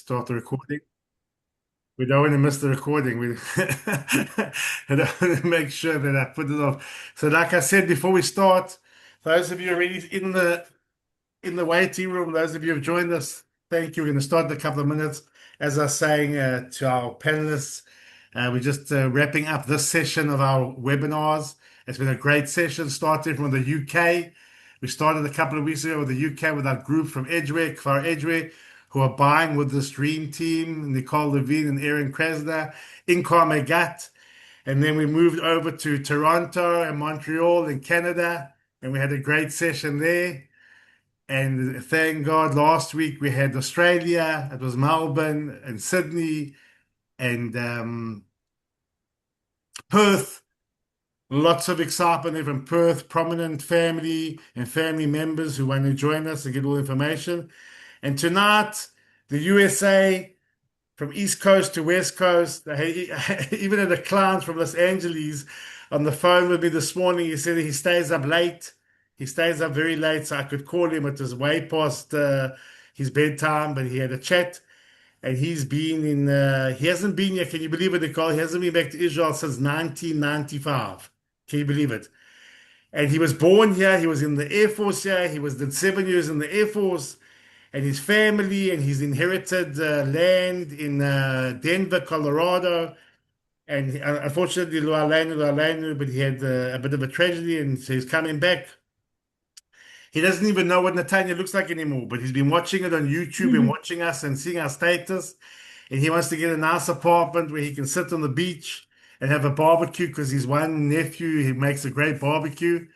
start the recording. We don't want to miss the recording. I don't want to make sure that I put it off. So, like I said before we start, those of you already in the waiting room, those of you who have joined us, thank you. We're going to start in a couple of minutes. As I was saying to our panelists, we're just wrapping up this session of our webinars. It's been a great session, starting from the UK. We started a couple of weeks ago with the UK with our group from Edgeware, Kfar Edgeware, who are buying with this dream team, Nicole Levine and Aaron Krasner, in Megat. And then we moved over to Toronto and Montreal in Canada, and we had a great session there. And thank God, last week we had Australia, it was Melbourne and Sydney and Perth. Lots of excitement there from Perth, prominent family and family members who want to join us and get all the information. And tonight, the USA from East Coast to West Coast, even had a client from Los Angeles on the phone with me this morning. He said he stays up late. He stays up very late, so I could call him. It was way past his bedtime, but he had a chat. And he hasn't been here, can you believe it, Nicole? He hasn't been back to Israel since 1995. Can you believe it? And he was born here. He was in the Air Force here. Did 7 years in the Air Force. And his family, and he's inherited land in Denver, Colorado. And unfortunately, lo aleinu, but he had a bit of a tragedy, and so he's coming back. He doesn't even know what Netanya looks like anymore, but he's been watching it on YouTube and watching us and seeing our status. And he wants to get a nice apartment where he can sit on the beach and have a barbecue because his one nephew, he makes a great barbecue.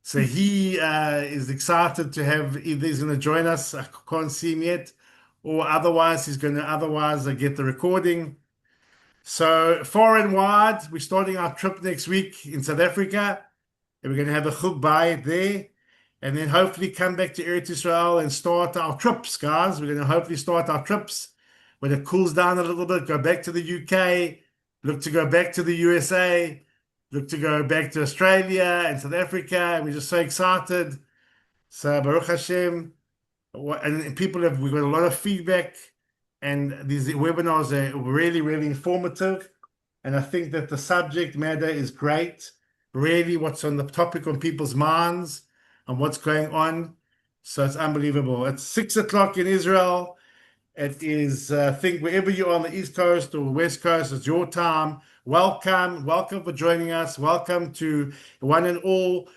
So he is excited to have, either he's going to join us, I can't see him yet, or otherwise he's going to get the recording. So far and wide, we're starting our trip next week in South Africa, and we're going to have a chug Beit there, and then hopefully come back to Eretz Israel and start our trips, guys. We're going to hopefully start our trips when it cools down a little bit, go back to the UK, look to go back to the USA, look to go back to Australia and South Africa, and we're just so excited. So Baruch Hashem, and we've got a lot of feedback, and these webinars are really, really informative. And I think that the subject matter is great, really what's on the topic on people's minds and what's going on. So it's unbelievable. It's 6 o'clock in Israel. It is, I think, wherever you are on the East Coast or West Coast, it's your time. Welcome. Welcome for joining us. Welcome to one and all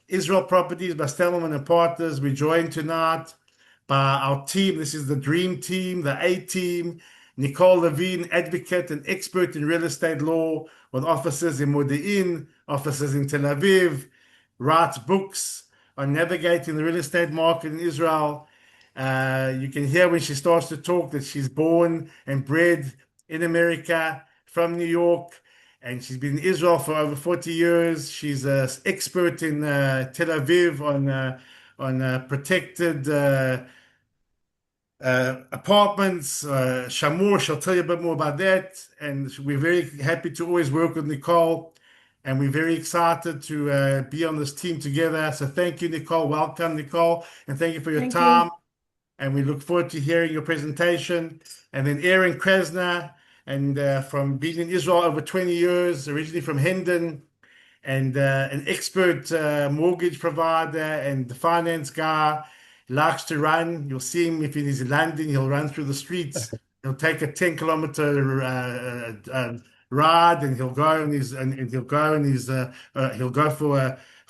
Israel Properties by Stamelman and Partners. We're joined tonight by our team. This is the dream team, the A team. Nicole Levine, advocate and expert in real estate law with offices in Modiin, offices in Tel Aviv, writes books on navigating the real estate market in Israel. You can hear when she starts to talk that she's born and bred in America from New York, and she's been in Israel for over 40 years. She's an expert in Tel Aviv on protected apartments. Shamor, she'll tell you a bit more about that. And we're very happy to always work with Nicole, and we're very excited to be on this team together. So thank you, Nicole. Welcome, Nicole, and thank you for your Thank time. you. And we look forward to hearing your presentation. And then Aaron Krasner, and from being in Israel over 20 years, originally from Hendon, and an expert mortgage provider and the finance guy. Likes to run. You'll see him if he's in London, he'll run through the streets. He'll take a 10-kilometer ride, and he'll go and he'll go for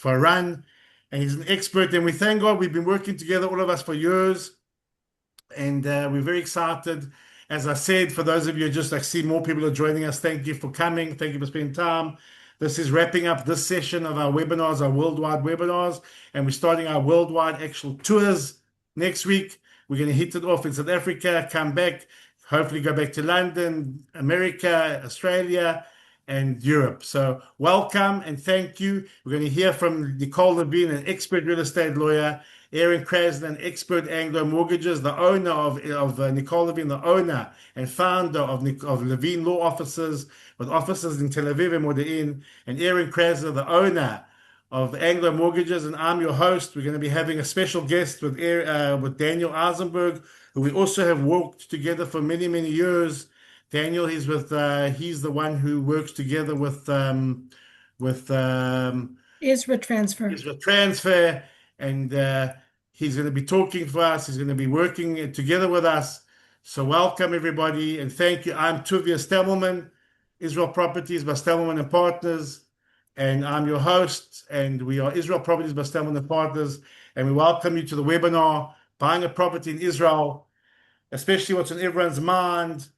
a run. And he's an expert. And we thank God we've been working together, all of us, for years. And we're very excited. As I said, for those of you just like see more people are joining us, thank you for coming. Thank you for spending time. This is wrapping up this session of our webinars, our worldwide webinars, and we're starting our worldwide actual tours next week. We're going to hit it off in South Africa, come back, hopefully go back to London, America, Australia, and Europe. So welcome and thank you. We're going to hear from Nicole Levine, an expert real estate lawyer, Aaron Krasner, an expert Anglo mortgages, the owner of Nicole Levine, the owner and founder of Levine Law Offices with offices in Tel Aviv and Modiin, and Aaron Krasner, the owner of Anglo Mortgages, and I'm your host. We're going to be having a special guest with Daniel Eisenberg, who we also have worked together for many, many years. Daniel, he's the one who works together with Israel transfer. Israel Transfer, and he's going to be talking for us. He's going to be working together with us. So welcome everybody, and thank you. I'm Tuvia Stamelman, Israel Properties by Stamelman and Partners, and I'm your host. And we are Israel Properties by Stamelman and Partners, and we welcome you to the webinar, Buying a Property in Israel, especially what's on everyone's mind.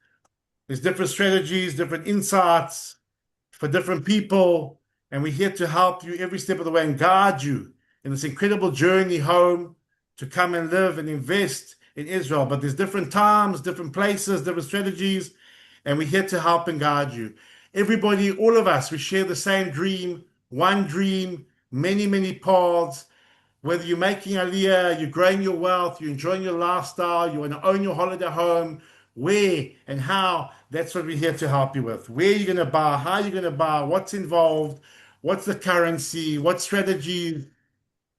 There's different strategies, different insights for different people, and we're here to help you every step of the way and guide you in this incredible journey home to come and live and invest in Israel. But there's different times, different places, different strategies, and we're here to help and guide you. Everybody, all of us, we share the same dream, many, many paths. Whether you're making Aliyah, you're growing your wealth, you're enjoying your lifestyle, you want to own your holiday home, where and how, that's what we're here to help you with. Where you're going to buy, how you're going to buy, what's involved, what's the currency, what strategy.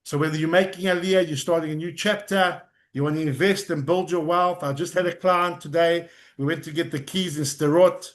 So whether you're making Aliyah, you're starting a new chapter, you want to invest and build your wealth. I just had a client today. We went to get the keys in Sderot,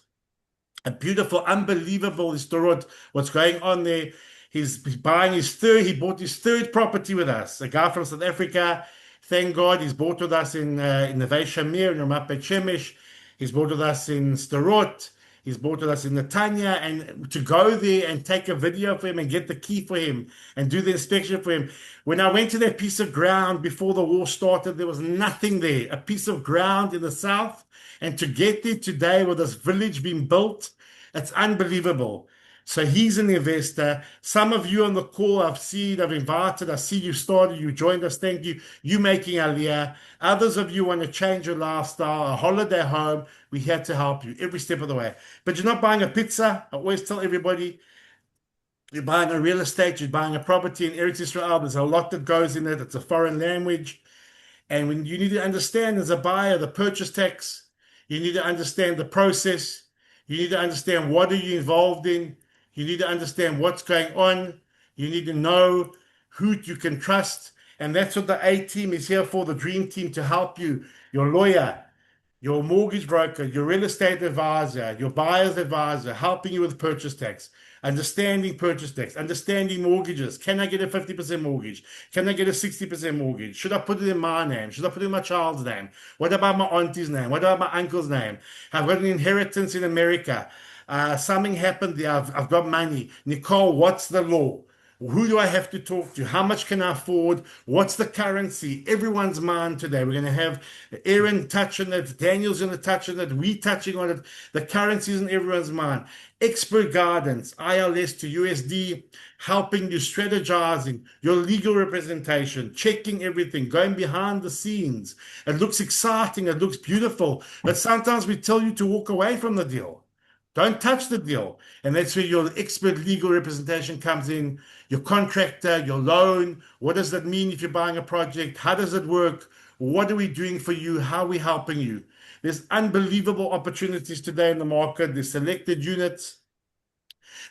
a beautiful, unbelievable Sderot. What's going on there? He's buying he bought his third property with us. A guy from South Africa. Thank God he's bought with us in the Beit Shamir, in Ramat, Shemesh. He's bought with us in Sderot. He's bought with us in Netanya. And to go there and take a video for him and get the key for him and do the inspection for him. When I went to that piece of ground before the war started, there was nothing there. A piece of ground in the south. And to get there today with this village being built, it's unbelievable. So he's an investor. Some of you on the call, I've invited, I see you started, you joined us. Thank you. You making Aliyah. Others of you want to change your lifestyle, a holiday home. We're here to help you every step of the way. But you're not buying a pizza. I always tell everybody, you're buying a real estate, you're buying a property in Eretz Israel. There's a lot that goes in it. It's a foreign language. And when you need to understand as a buyer, the purchase tax, you need to understand the process. You need to understand what are you involved in. You need to understand what's going on. You need to know who you can trust. And that's what the A team is here for, the dream team, to help you. Your lawyer, your mortgage broker, your real estate advisor, your buyer's advisor, helping you with purchase tax, understanding purchase tax, understanding mortgages. Can I get a 50% mortgage? Can I get a 60% mortgage? Should I put it in my name? Should I put it in my child's name? What about my auntie's name? What about my uncle's name? I've got an inheritance in America. Something happened there. I've got money. Nicole, what's the law? Who do I have to talk to? How much can I afford? What's the currency? Everyone's mind today. We're going to have Aaron touching it. Daniel's going to touch on it. We touching on it. The currency is in everyone's mind. Expert guidance, ILS to USD, helping you strategizing, your legal representation, checking everything, going behind the scenes. It looks exciting. It looks beautiful. But sometimes we tell you to walk away from the deal. Don't touch the deal. And that's where your expert legal representation comes in, your contractor, your loan. What does that mean if you're buying a project? How does it work? What are we doing for you? How are we helping you? There's unbelievable opportunities today in the market. There's selected units.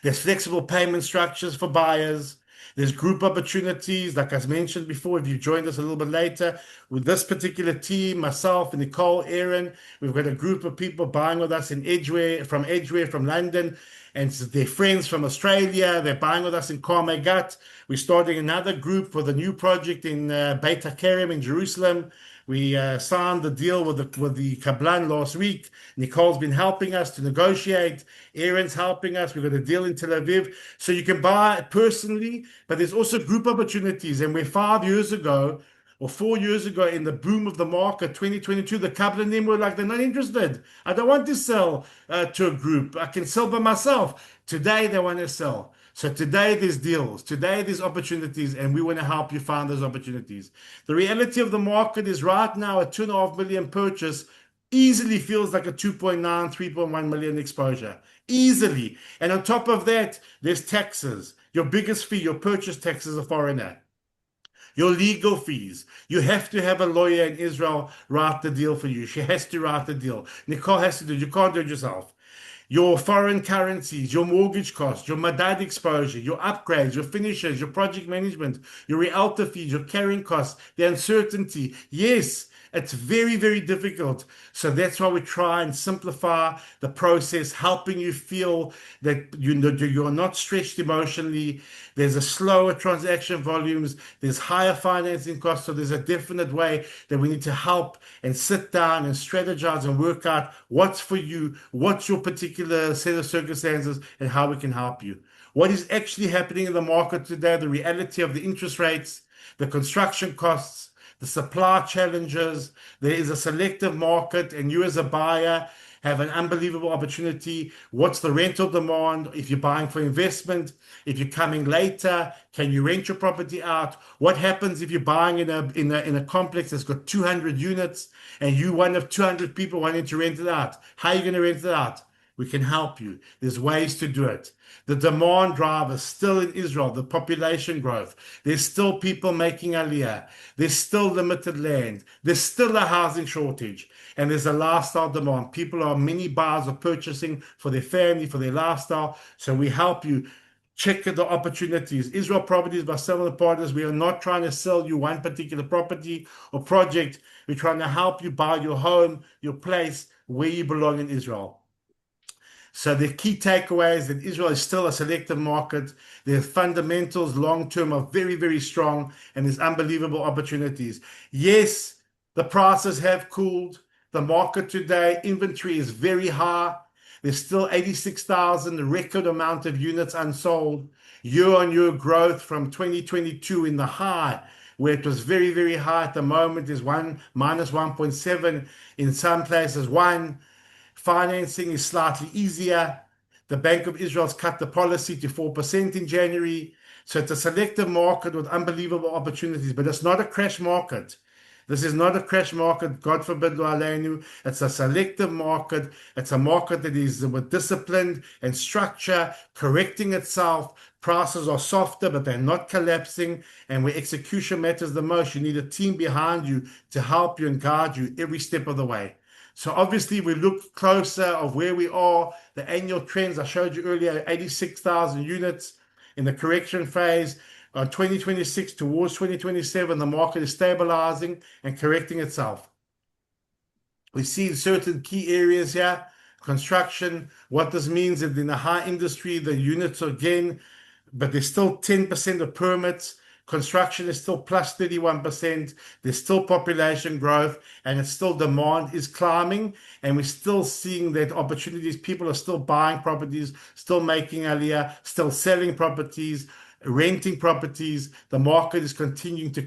There's flexible payment structures for buyers. There's group opportunities, like I mentioned before. If you joined us a little bit later, with this particular team, myself, Nicole, Aaron, we've got a group of people buying with us in Edgware, from London, and they're friends from Australia. They're buying with us in Karmegat. We're starting another group for the new project in Beit in Jerusalem. We signed the deal with the Kablan last week. Nicole's been helping us to negotiate. Aaron's helping us. We've got a deal in Tel Aviv. So you can buy it personally, but there's also group opportunities. And where 5 years ago or 4 years ago in the boom of the market, 2022, the Kablanim were like, they're not interested. I don't want to sell to a group. I can sell by myself. Today, they want to sell. So today there's deals, today there's opportunities, and we want to help you find those opportunities. The reality of the market is right now a 2.5 million purchase easily feels like a 2.9, 3.1 million exposure. Easily. And on top of that, there's taxes. Your biggest fee, your purchase tax as a foreigner. Your legal fees. You have to have a lawyer in Israel write the deal for you. She has to write the deal. Nicole has to do it. You can't do it yourself. your foreign currencies, your mortgage costs, your Madad exposure, your upgrades, your finishes, your project management, your realtor fees, your carrying costs, the uncertainty. Yes, it's very, very difficult. So that's why we try and simplify the process, helping you feel that you know you're not stretched emotionally. There's a slower transaction volumes. There's higher financing costs. So there's a definite way that we need to help and sit down and strategize and work out what's for you, what's your particular set of circumstances, and how we can help you. What is actually happening in the market today, the reality of the interest rates, the construction costs, the supply challenges. There is a selective market, and you as a buyer have an unbelievable opportunity. What's the rental demand? If you're buying for investment, if you're coming later, can you rent your property out? What happens if you're buying in a complex that's got 200 units and you one of 200 people wanting to rent it out? How are you going to rent it out? We can help you. There's ways to do it. The demand drivers still in Israel, the population growth. There's still people making Aliyah. There's still limited land. There's still a housing shortage. And there's a lifestyle demand. People are many buyers are purchasing for their family, for their lifestyle. So we help you check the opportunities. Israel Properties by several partners. We are not trying to sell you one particular property or project. We're trying to help you buy your home, your place where you belong in Israel. So the key takeaway is that Israel is still a selective market. The fundamentals long term are very, very strong, and there's unbelievable opportunities. Yes, the prices have cooled. The market today, inventory is very high. There's still 86,000 record amount of units unsold. Year-on-year growth from 2022 in the high, where it was very, very high at the moment, is one minus 1.7 in some places, one. Financing is slightly easier. The Bank of Israel's cut the policy to 4% in January. So it's a selective market with unbelievable opportunities, but it's not a crash market. This is not a crash market, God forbid, lo aleinu. It's a selective market. It's a market that is with discipline and structure, correcting itself. Prices are softer, but they're not collapsing. And where execution matters the most, you need a team behind you to help you and guide you every step of the way. So obviously we look closer of where we are, the annual trends I showed you earlier, 86,000 units in the correction phase. 2026 towards 2027, the market is stabilizing and correcting itself. We see certain key areas here, construction. What this means is in the high industry, the units are again, but there's still 10% of permits. Construction is still plus 31%. There's still population growth, and it's still demand is climbing. And we're still seeing that opportunities. People are still buying properties, still making Aliyah, still selling properties, renting properties. The market is continuing to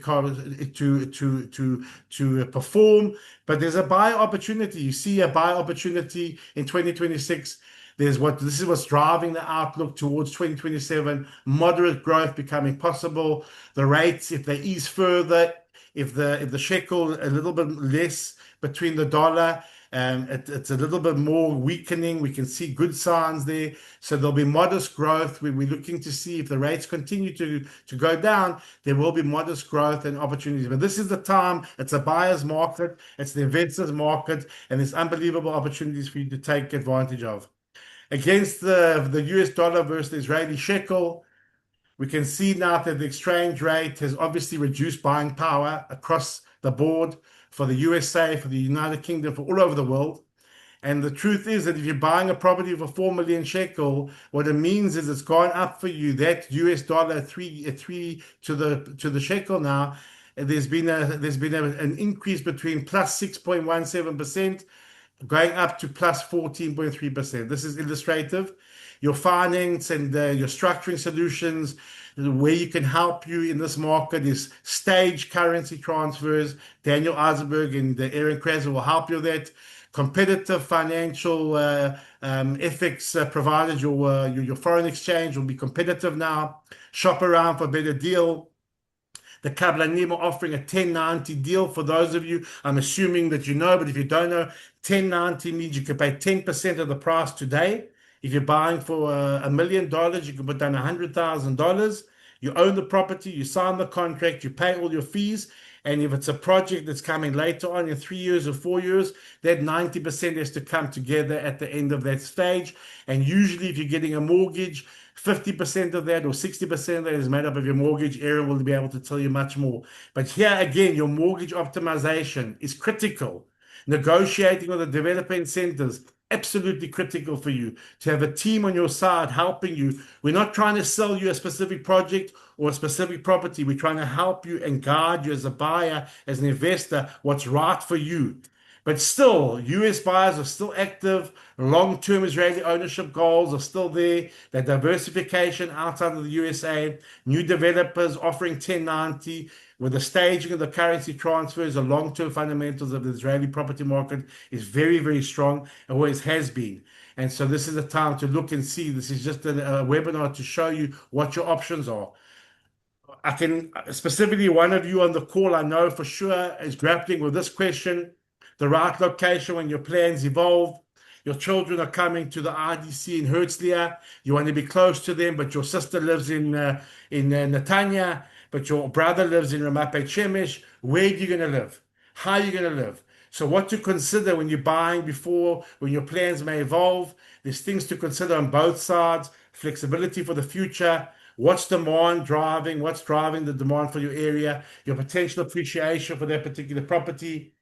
perform, but there's a buy opportunity. You see a buy opportunity in 2026. This is what's driving the outlook towards 2027. Moderate growth becoming possible. The rates, if they ease further, if the shekel a little bit less between the dollar, it's a little bit more weakening. We can see good signs there. So there'll be modest growth. We're looking to see if the rates continue to go down, there will be modest growth and opportunities. But this is the time. It's a buyer's market. It's the investor's market. And there's unbelievable opportunities for you to take advantage of. Against the US dollar versus the Israeli shekel, we can see now that the exchange rate has obviously reduced buying power across the board for the USA, for the United Kingdom, for all over the world. And the truth is that if you're buying a property for 4 million shekel, what it means is it's gone up for you. That US dollar three to the shekel now. There's been an increase between plus 6.17% going up to plus 14.3%. This is illustrative. Your finance and your structuring solutions, where you can help you in this market is stage currency transfers. Daniel Eisenberg and Aaron Krasner will help you with that. Competitive financial FX providers, your foreign exchange will be competitive now. Shop around for a better deal. The Kablanim are offering a 1090 deal for those of you. I'm assuming that you know, but if you don't know, 1090 means you can pay 10% of the price today. If you're buying for $1 million, you can put down $100,000. You own the property, you sign the contract, you pay all your fees, And if it's a project that's coming later on in 3 years or 4 years, that 90% has to come together at the end of that stage. And usually, if you're getting a mortgage, 50% of that or 60% of that is made up of your mortgage. Aaron will be able to tell you much more. But here again, your mortgage optimization is critical. Negotiating with the developer incentives, absolutely critical for you to have a team on your side helping you. We're not trying to sell you a specific project or a specific property. We're trying to help you and guide you as a buyer, as an investor, what's right for you. But still, US buyers are still active. Long-term Israeli ownership goals are still there. The diversification outside of the USA, new developers offering 1090, with the staging of the currency transfers, the long-term fundamentals of the Israeli property market is very, very strong, and always has been. And so this is a time to look and see. This is just a webinar to show you what your options are. I can specifically, one of you on the call, I know for sure, is grappling with this question: the right location when your plans evolve. Your children are coming to the IDC in Herzliya. You want to be close to them, but your sister lives in Netanya, but your brother lives in Ramat Beit Shemesh. Where are you going to live? How are you going to live? So what to consider when you're buying before, when your plans may evolve. There's things to consider on both sides: flexibility for the future, what's what's driving the demand for your area, your potential appreciation for that particular property,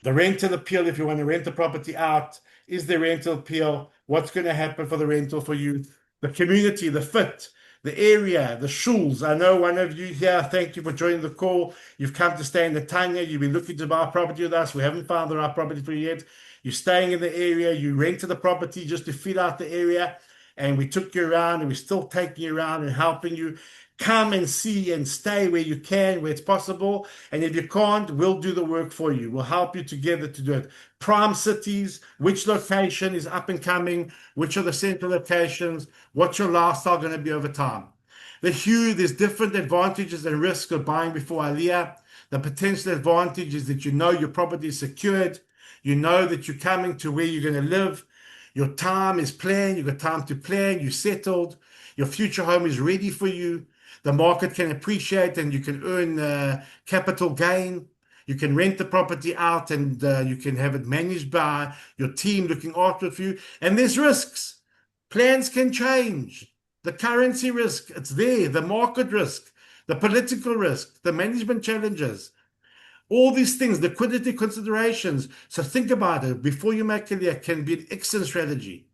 the rental appeal. If you want to rent the property out, is the rental appeal? What's going to happen for the rental for you? The community, the fit, the area, the shuls. I know one of you here, thank you for joining the call. You've come to stay in Netanya. You've been looking to buy a property with us. We haven't found the right property for you yet. You're staying in the area. You rented the property just to fill out the area. And we took you around, and we're still taking you around and helping you. Come and see and stay where you can, where it's possible. And if you can't, we'll do the work for you. We'll help you together to do it. Prime cities, which location is up and coming, which are the central locations, what's your lifestyle going to be over time. There's different advantages and risks of buying before Aliyah. The potential advantage is that you know your property is secured. You know that you're coming to where you're going to live. Your time is planned. You've got time to plan. You're settled. Your future home is ready for you. The market can appreciate, and you can earn capital gain. You can rent the property out, and you can have it managed by your team looking after it for you. And there's risks. Plans can change. The currency risk, it's there. The market risk, the political risk, the management challenges. All these things, liquidity considerations. So think about it. Before you make it, can be an excellent strategy.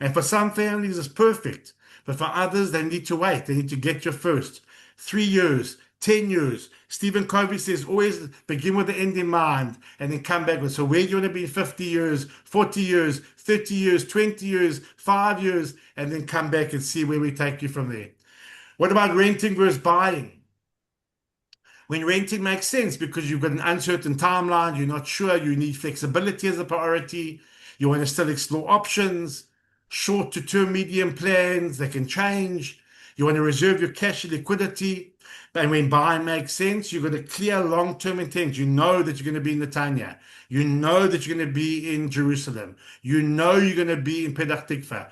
And for some families, it's perfect. But for others, they need to wait. They need to get your first. 3 years, 10 years. Stephen Covey says, always begin with the end in mind and then come back with, so where do you want to be in 50 years, 40 years, 30 years, 20 years, 5 years, and then come back and see where we take you from there. What about renting versus buying? When renting makes sense because you've got an uncertain timeline, you're not sure, you need flexibility as a priority, you want to still explore options, short to term, medium plans that can change, you want to reserve your cash and liquidity. And when buying makes sense, you've got a clear long term intent. You know that you're going to be in Netanya, you know that you're going to be in Jerusalem, you know you're going to be in Petach Tikva.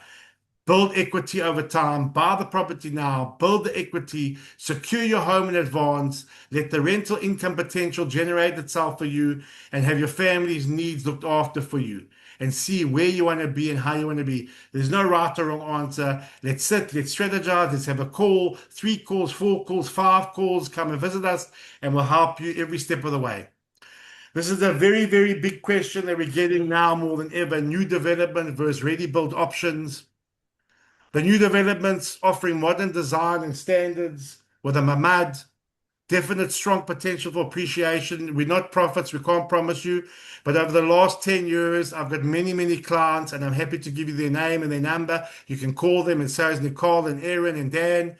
Build equity over time, buy the property now, build the equity, secure your home in advance, let the rental income potential generate itself for you, and have your family's needs looked after for you. And see where you want to be and how you want to be. There's no right or wrong answer. Let's sit, let's strategize, let's have a call, 3 calls, 4 calls, 5 calls, come and visit us, and we'll help you every step of the way. This is a very, very big question that we're getting now more than ever. New development versus ready-built options. The new developments offering modern design and standards with a mamad, definite strong potential for appreciation. We're not prophets, we can't promise you. But over the last 10 years, I've got many, many clients, and I'm happy to give you their name and their number. You can call them, and so is Nicole and Aaron and Dan.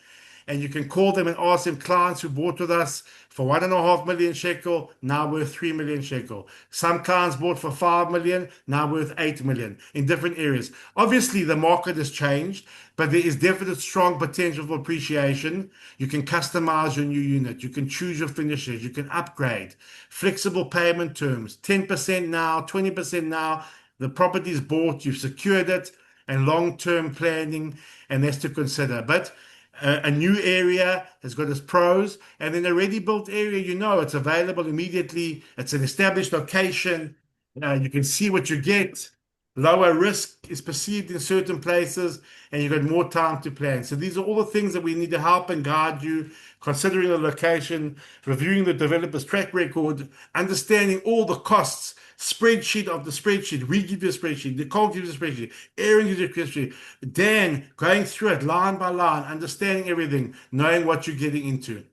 And you can call them and ask them, clients who bought with us for 1.5 million shekel, now worth 3 million shekel. Some clients bought for 5 million, now worth 8 million in different areas. Obviously, the market has changed, but there is definite strong potential for appreciation. You can customize your new unit. You can choose your finishes. You can upgrade. Flexible payment terms, 10% now, 20% now. The property is bought, you've secured it, and long-term planning, and that's to consider. But A new area has got its pros, and then a ready built area, it's available immediately. It's an established location. You can see what you get. Lower risk is perceived in certain places, and you've got more time to plan. So these are all the things that we need to help and guide you, considering the location, reviewing the developer's track record, understanding all the costs, spreadsheet of the spreadsheet. We give you a spreadsheet. Nicole gives you a spreadsheet. Aaron gives you a spreadsheet. Dan going through it line by line, understanding everything, knowing what you're getting into.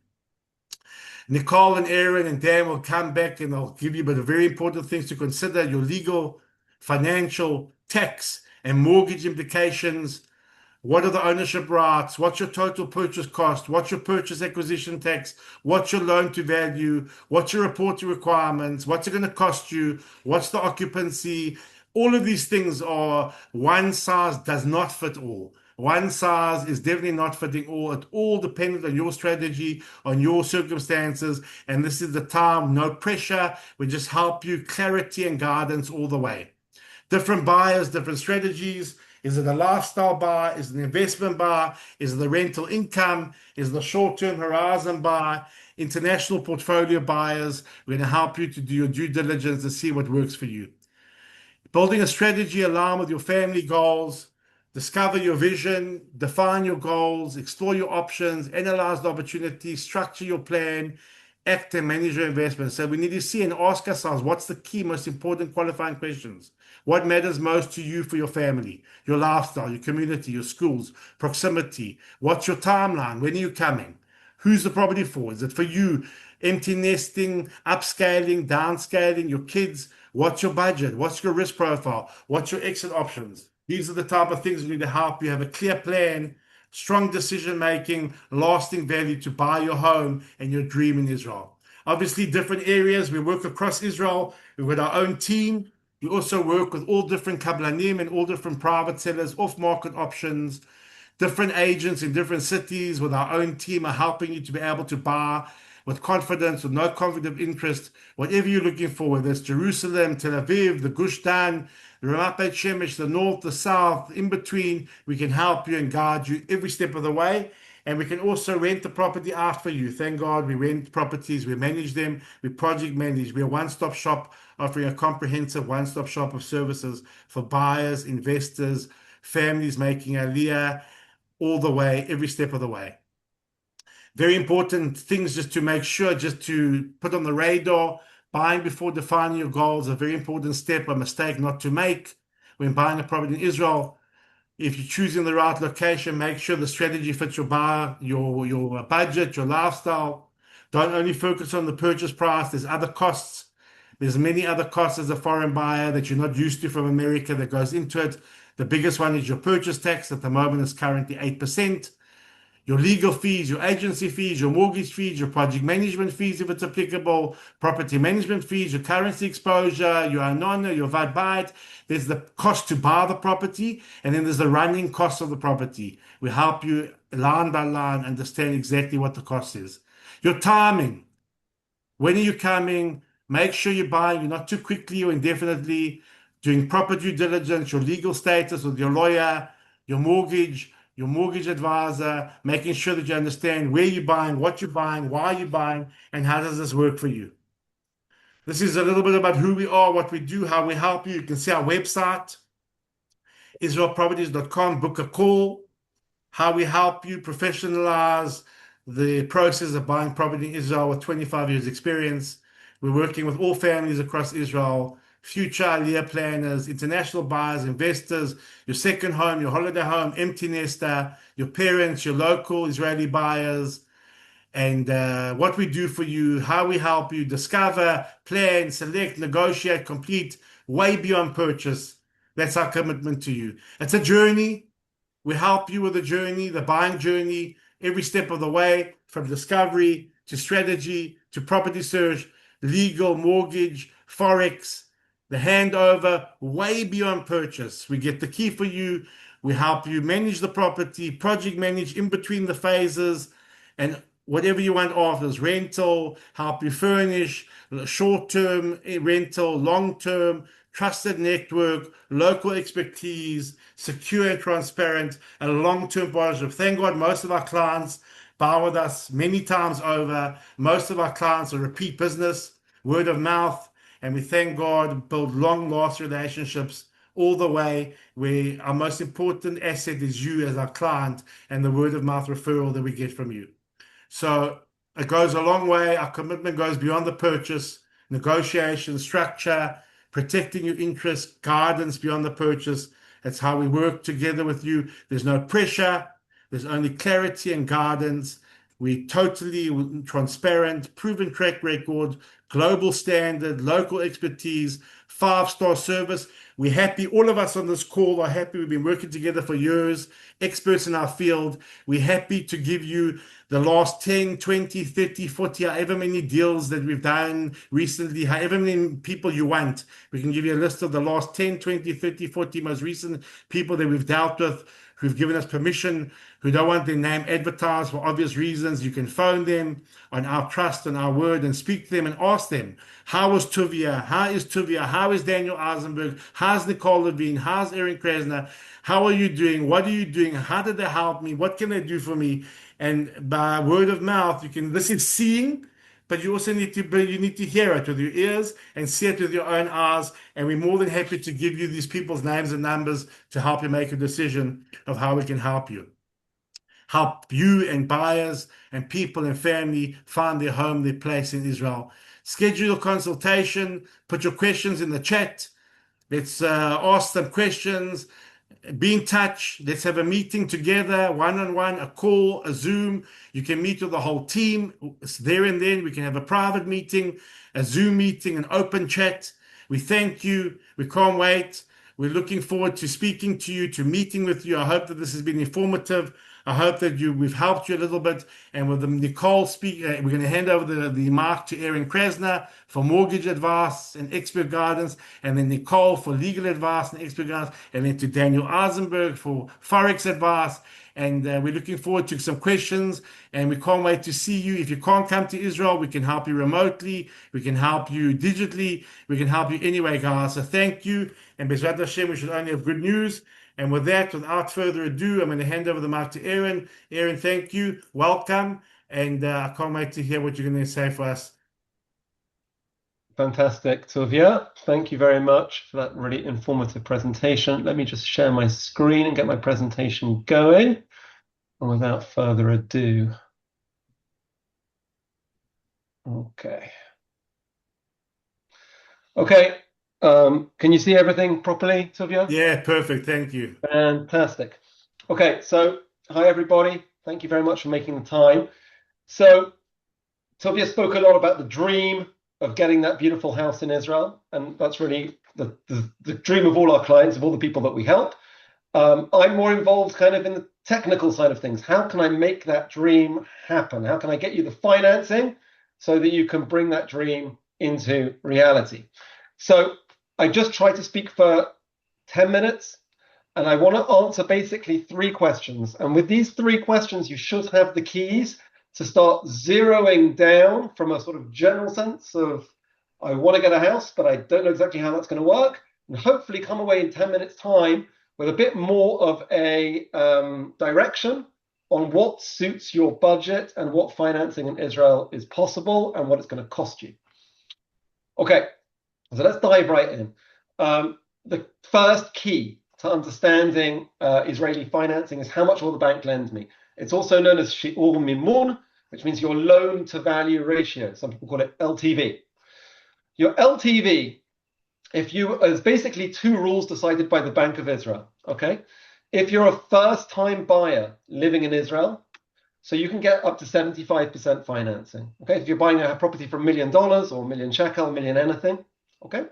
Nicole and Aaron and Dan will come back and they'll give you but the very important things to consider: your legal, financial, tax, and mortgage implications. What are the ownership rights? What's your total purchase cost? What's your purchase acquisition tax? What's your loan to value? What's your reporting requirements? What's it going to cost you? What's the occupancy? All of these things are one size does not fit all. One size is definitely not fitting all. It's all dependent on your strategy, on your circumstances. And this is the time, no pressure. We just help you clarity and guidance all the way. Different buyers, different strategies. Is it a lifestyle buy? Is it an investment buy? Is it the rental income? Is it the short-term horizon buy? International portfolio buyers. We're going to help you to do your due diligence to see what works for you. Building a strategy aligned with your family goals. Discover your vision, define your goals, explore your options, analyze the opportunities, structure your plan, act and manage your investments. So we need to see and ask ourselves, what's the key, most important qualifying questions? What matters most to you for your family, your lifestyle, your community, your schools, proximity? What's your timeline? When are you coming? Who's the property for? Is it for you? Empty nesting, upscaling, downscaling, your kids? What's your budget? What's your risk profile? What's your exit options? These are the type of things we need to help you have a clear plan, strong decision making, lasting value to buy your home and your dream in Israel. Obviously, different areas. We work across Israel. We've got our own team. We also work with all different kablanim and all different private sellers, off-market options. Different agents in different cities with our own team are helping you to be able to buy with confidence, with no conflict of interest, whatever you're looking for, whether it's Jerusalem, Tel Aviv, the Gush Dan, the Ramat, Beit, Shemesh, the north, the south, in between. We can help you and guide you every step of the way. And we can also rent the property out for you. Thank God we rent properties, we manage them, we project manage. We're a one-stop shop offering a comprehensive one-stop shop of services for buyers, investors, families making Aliyah all the way, every step of the way. Very important things just to make sure, just to put on the radar. Buying before defining your goals, a very important step, a mistake not to make when buying a property in Israel. If you're choosing the right location, make sure the strategy fits your buyer, your budget, your lifestyle. Don't only focus on the purchase price. There's other costs. There's many other costs as a foreign buyer that you're not used to from America that goes into it. The biggest one is your purchase tax. At the moment, it's currently 8%. Your legal fees, your agency fees, your mortgage fees, your project management fees, if it's applicable, property management fees, your currency exposure, your Ranana, your Beit. There's the cost to buy the property, and then there's the running cost of the property. We help you line by line understand exactly what the cost is. Your timing. When are you coming? Make sure you're buying, you're not too quickly or indefinitely, doing proper due diligence, your legal status with your lawyer, your mortgage advisor, making sure that you understand where you're buying, what you're buying, why you're buying, and how does this work for you. This is a little bit about who we are, what we do, how we help you. You can see our website, israelproperties.com, book a call, how we help you professionalize the process of buying property in Israel with 25 years experience. We're working with all families across Israel, future Aliyah planners, international buyers, investors, your second home, your holiday home, empty nester, your parents, your local Israeli buyers, and what we do for you, how we help you discover, plan, select, negotiate, complete, way beyond purchase. That's our commitment to you. It's a journey. We help you with the journey, the buying journey, every step of the way, from discovery to strategy to property search, legal, mortgage, forex, the handover, way beyond purchase. We get the key for you. We help you manage the property, project manage in between the phases, and whatever you want offers, rental, help you furnish, short-term rental, long-term, trusted network, local expertise, secure and transparent, and long-term partnership. Thank God most of our clients buy with us many times over. Most of our clients are repeat business, word of mouth, and we thank God build long-lasting relationships all the way, where our most important asset is you as our client and the word of mouth referral that we get from you. So it goes a long way. Our commitment goes beyond the purchase, negotiation, structure, protecting your interests, guidance beyond the purchase. That's how we work together with you. There's no pressure. There's only clarity and guidance. We totally transparent, proven track record, global standard, local expertise, five-star service. We're happy. All of us on this call are happy. We've been working together for years, experts in our field. We're happy to give you the last 10, 20, 30, 40, however many deals that we've done recently, however many people you want. We can give you a list of the last 10, 20, 30, 40 most recent people that we've dealt with, who've given us permission, who don't want their name advertised for obvious reasons. You can phone them on our trust and our word and speak to them and ask them, how was Tuvia? How is Tuvia? How is Daniel Eisenberg? How's Nicole Levine? How's Aaron Krasner? How are you doing? What are you doing? How did they help me? What can they do for me? And by word of mouth, you can, this is seeing, but you also need to hear it with your ears and see it with your own eyes. And we're more than happy to give you these people's names and numbers to help you make a decision of how we can help you. Help you and buyers and people and family find their home, their place in Israel. Schedule a consultation, put your questions in the chat. Let's ask them questions. Be in touch. Let's have a meeting together, one-on-one, a call, a Zoom. You can meet with the whole team. It's there and then. We can have a private meeting, a Zoom meeting, an open chat. We thank you. We can't wait. We're looking forward to speaking to you, to meeting with you. I hope that this has been informative. I hope that we've helped you a little bit. And with Nicole we're going to hand over the mic to Aaron Krasner for mortgage advice and expert guidance, and then Nicole for legal advice and expert guidance, and then to Daniel Eisenberg for Forex advice. And we're looking forward to some questions, and we can't wait to see you. If you can't come to Israel, we can help you remotely. We can help you digitally. We can help you anyway, guys. So thank you. And Bezrat Hashem, we should only have good news. And with that, without further ado, I'm going to hand over the mic to Aaron. Aaron, thank you. Welcome. And I can't wait to hear what you're going to say for us. Fantastic, Tuvia. Thank you very much for that really informative presentation. Let me just share my screen and get my presentation going. And without further ado. Okay. Okay. Can you see everything properly, Tuvia? Yeah, perfect. Thank you. Fantastic. Okay, so hi, everybody. Thank you very much for making the time. So Tuvia spoke a lot about the dream of getting that beautiful house in Israel. And that's really the dream of all our clients, of all the people that we help. I'm more involved kind of in the technical side of things. How can I make that dream happen? How can I get you the financing so that you can bring that dream into reality? So I just try to speak for 10 minutes, and I want to answer basically 3 questions. And with these 3 questions, you should have the keys to start zeroing down from a sort of general sense of, I want to get a house, but I don't know exactly how that's going to work, and hopefully come away in 10 minutes time with a bit more of a direction on what suits your budget and what financing in Israel is possible and what it's going to cost you. Okay, so let's dive right in. The first key to understanding Israeli financing is how much will the bank lend me? It's also known as shi'ur mimun, which means your loan to value ratio. Some people call it LTV. Your LTV, is basically 2 rules decided by the Bank of Israel. Okay, if you're a first-time buyer living in Israel, so you can get up to 75% financing. Okay, if you're buying a property for $1 million or $1 million shekel, $1 million anything, okay,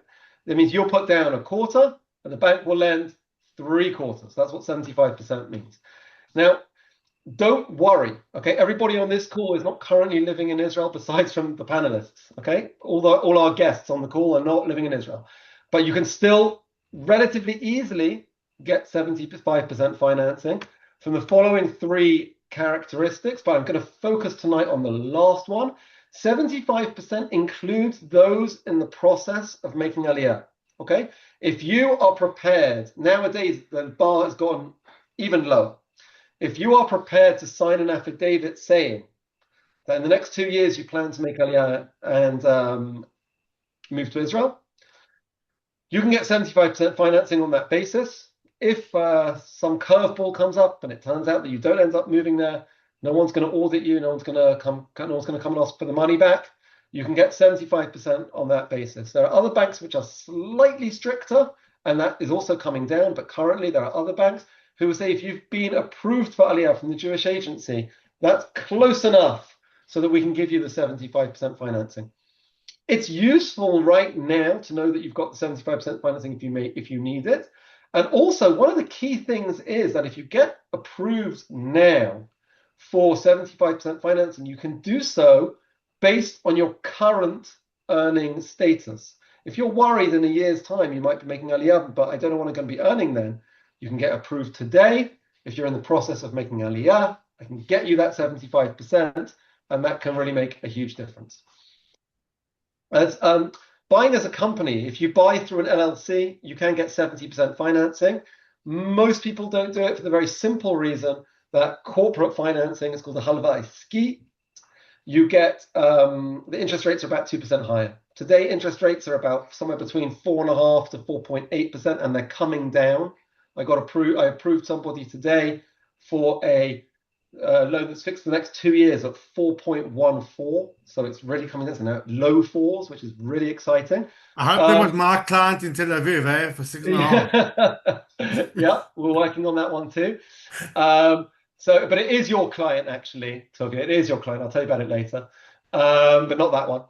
that means you'll put down a quarter and the bank will lend 3/4. That's what 75% means. Now, don't worry, okay? Everybody on this call is not currently living in Israel besides from the panelists, okay? All our guests on the call are not living in Israel. But you can still relatively easily get 75% financing from the following 3 characteristics, but I'm going to focus tonight on the last one. 75% includes those in the process of making Aliyah, okay? If you are prepared, nowadays the bar has gone even lower. If you are prepared to sign an affidavit saying that in the next 2 years you plan to make Aliyah and move to Israel, you can get 75% financing on that basis. If some curveball comes up and it turns out that you don't end up moving there, no one's going to audit you, no one's going to come and ask for the money back. You can get 75% on that basis. There are other banks which are slightly stricter, and that is also coming down. But currently, there are other banks who will say if you've been approved for Aliyah from the Jewish agency, that's close enough so that we can give you the 75% financing. It's useful right now to know that you've got the 75% financing if you need it. And also, one of the key things is that if you get approved now for 75% financing, you can do so based on your current earning status. If you're worried in a year's time you might be making Aliyah, but I don't know what I'm going to be earning then, you can get approved today. If you're in the process of making Aliyah, I can get you that 75%, and that can really make a huge difference. As buying as a company, if you buy through an LLC, you can get 70% financing. Most people don't do it for the very simple reason that corporate financing is called the halva iski. You get the interest rates are about 2% higher. Today, interest rates are about somewhere between 4.5% to 4.8%, and they're coming down. I approved somebody today for a loan that's fixed for the next 2 years at 4.14. So it's really coming down to now low fours, which is really exciting. I hope there was my client in Tel Aviv, for 6.5. Yeah, we're working on that one too. But it is your client, actually, Togia. It is your client. I'll tell you about it later, but not that one.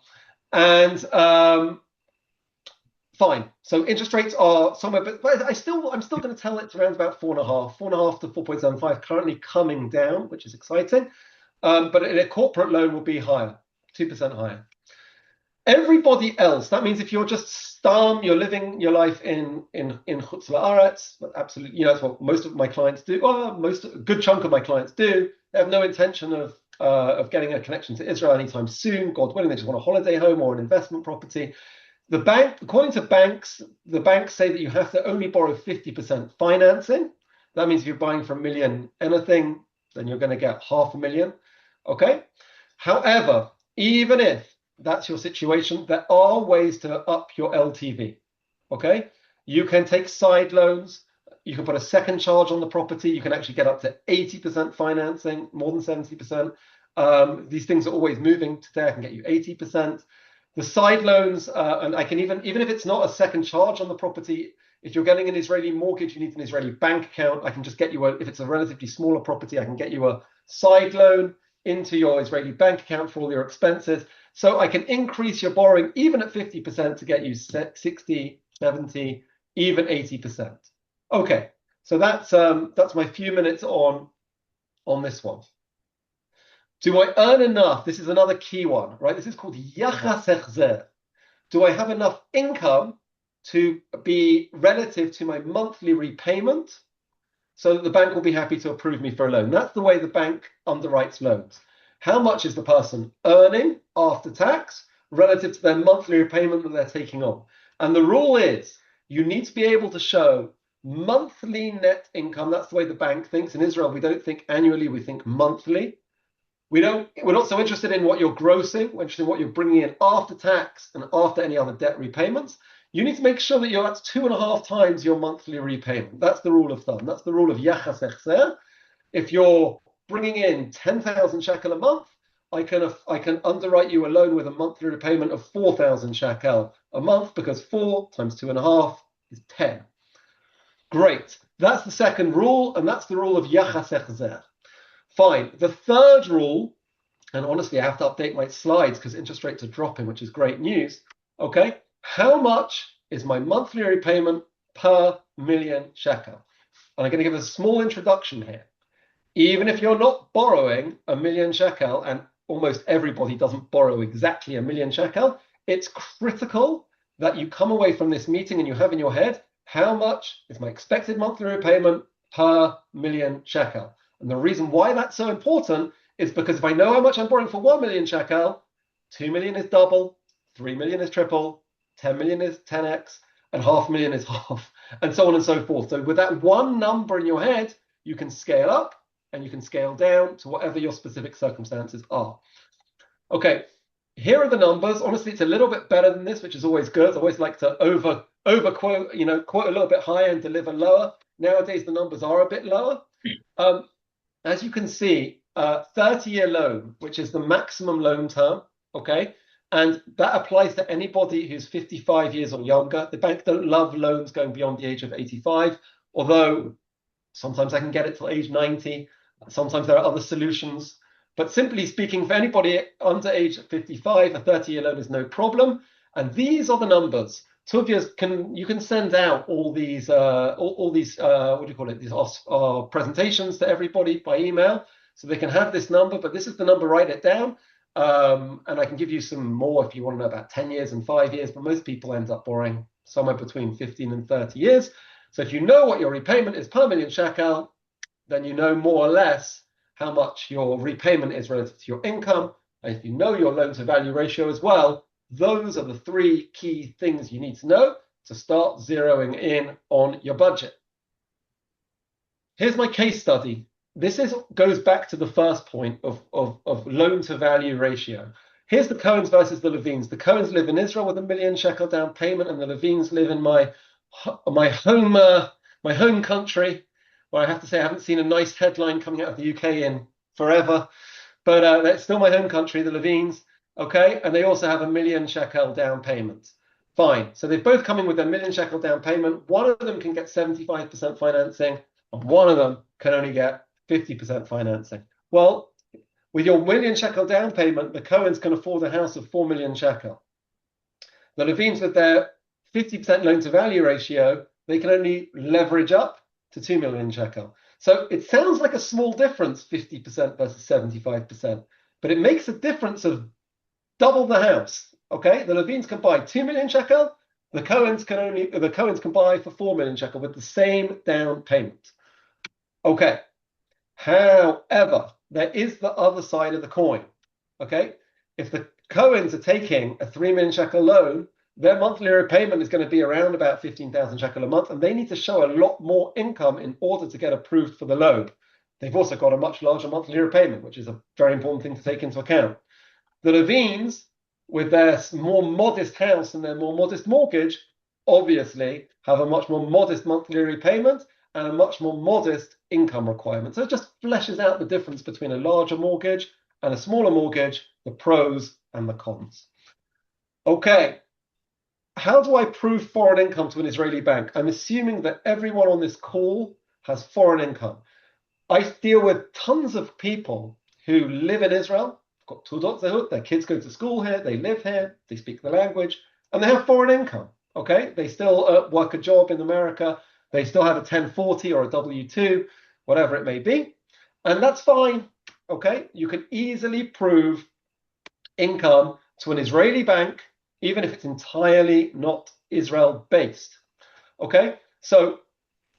And fine. So interest rates are somewhere, but I'm still going to tell it's around about 4.5 to 4.75, currently coming down, which is exciting. But a corporate loan will be higher, 2% higher. Everybody else, that means if you're just you're living your life in Chutz La'aretz, absolutely, that's what most of my clients do. A good chunk of my clients do. They have no intention of getting a connection to Israel anytime soon. God willing, they just want a holiday home or an investment property. According to banks, the banks say that you have to only borrow 50% financing. That means if you're buying for $1 million anything, then you're going to get $500,000. Okay. However, even if that's your situation, there are ways to up your LTV. Okay. You can take side loans. You can put a second charge on the property. You can actually get up to 80% financing, more than 70%. These things are always moving. Today I can get you 80%. The side loans, and I can even if it's not a second charge on the property, if you're getting an Israeli mortgage, you need an Israeli bank account. I can just get you if it's a relatively smaller property, I can get you a side loan into your Israeli bank account for all your expenses. So I can increase your borrowing even at 50% to get you 60, 70, even 80%. Okay, so that's my few minutes on this one. Do I earn enough? This is another key one, right? This is called yachas hechzer. Do I have enough income to be relative to my monthly repayment so that the bank will be happy to approve me for a loan? That's the way the bank underwrites loans. How much is the person earning after tax relative to their monthly repayment that they're taking on? And the rule is you need to be able to show monthly net income. That's the way the bank thinks. In Israel, we don't think annually, we think monthly. We're not so interested in what you're grossing. We're interested in what you're bringing in after tax and after any other debt repayments. You need to make sure that that's 2.5 times your monthly repayment. That's the rule of thumb. That's the rule of yachas hechzer. If you're bringing in 10,000 shekel a month, I can underwrite you a loan with a monthly repayment of 4,000 shekel a month, because 4 times 2.5 is 10. Great. That's the second rule, and that's the rule of yachas hechzer. Fine. The third rule, and honestly, I have to update my slides because interest rates are dropping, which is great news. Okay. How much is my monthly repayment per million shekel? And I'm going to give a small introduction here. Even if you're not borrowing 1 million shekel, and almost everybody doesn't borrow exactly 1 million shekel, it's critical that you come away from this meeting and you have in your head, how much is my expected monthly repayment per million shekel? And the reason why that's so important is because if I know how much I'm borrowing for 1 million shekel, 2 million is double, 3 million is triple, 10 million is 10x. and 500,000 is half, and so on and so forth. So with that one number in your head, you can scale up and you can scale down to whatever your specific circumstances are. Okay, here are the numbers. Honestly, it's a little bit better than this, which is always good. I always like to over quote, quote a little bit higher and deliver lower. Nowadays, the numbers are a bit lower. As you can see, 30-year loan, which is the maximum loan term, okay? And that applies to anybody who's 55 years or younger. The bank don't love loans going beyond the age of 85, although sometimes I can get it till age 90. Sometimes there are other solutions. But simply speaking, for anybody under age 55, a 30-year loan is no problem. And these are the numbers. Tobias, you can send out all these what do you call it? These presentations to everybody by email, so they can have this number. But this is the number. Write it down, and I can give you some more if you want to know about 10 years and 5 years. But most people end up borrowing somewhere between 15 and 30 years. So if you know what your repayment is per million shekel, then you know more or less how much your repayment is relative to your income. And if you know your loan to value ratio as well, those are the three key things you need to know to start zeroing in on your budget. Here's my case study. This goes back to the first point of loan to value ratio. Here's the Cohens versus the Levines. The Cohens live in Israel with $1 million shekel down payment, and the Levines live in my home country, where I have to say I haven't seen a nice headline coming out of the UK in forever, but that's still my home country, the Levines. Okay, and they also have $1 million shekel down payment. Fine. So they've both come in with $1 million shekel down payment. One of them can get 75% financing, and one of them can only get 50% financing. Well, with your $1 million shekel down payment, the Cohens can afford a house of 4 million shekel. The Levines, with their 50% loan to value ratio, they can only leverage up to 2 million shekel. So it sounds like a small difference, 50% versus 75%, but it makes a difference of double the house. Okay, the Levines can buy 2 million shekel. The Cohens can buy for 4 million shekel with the same down payment. Okay. However, there is the other side of the coin. Okay, if the Cohens are taking a 3 million shekel loan, their monthly repayment is going to be around about 15,000 shekel a month, and they need to show a lot more income in order to get approved for the loan. They've also got a much larger monthly repayment, which is a very important thing to take into account. The Levines, with their more modest house and their more modest mortgage, obviously have a much more modest monthly repayment and a much more modest income requirement. So it just fleshes out the difference between a larger mortgage and a smaller mortgage, the pros and the cons. Okay, how do I prove foreign income to an Israeli bank? I'm assuming that everyone on this call has foreign income. I deal with tons of people who live in Israel, got Tudot Zehut, their kids go to school here, they live here, they speak the language, and they have foreign income. Okay, they still work a job in America, they still have a 1040 or a W2, whatever it may be, and that's fine. Okay, you can easily prove income to an Israeli bank, even if it's entirely not Israel-based. Okay, so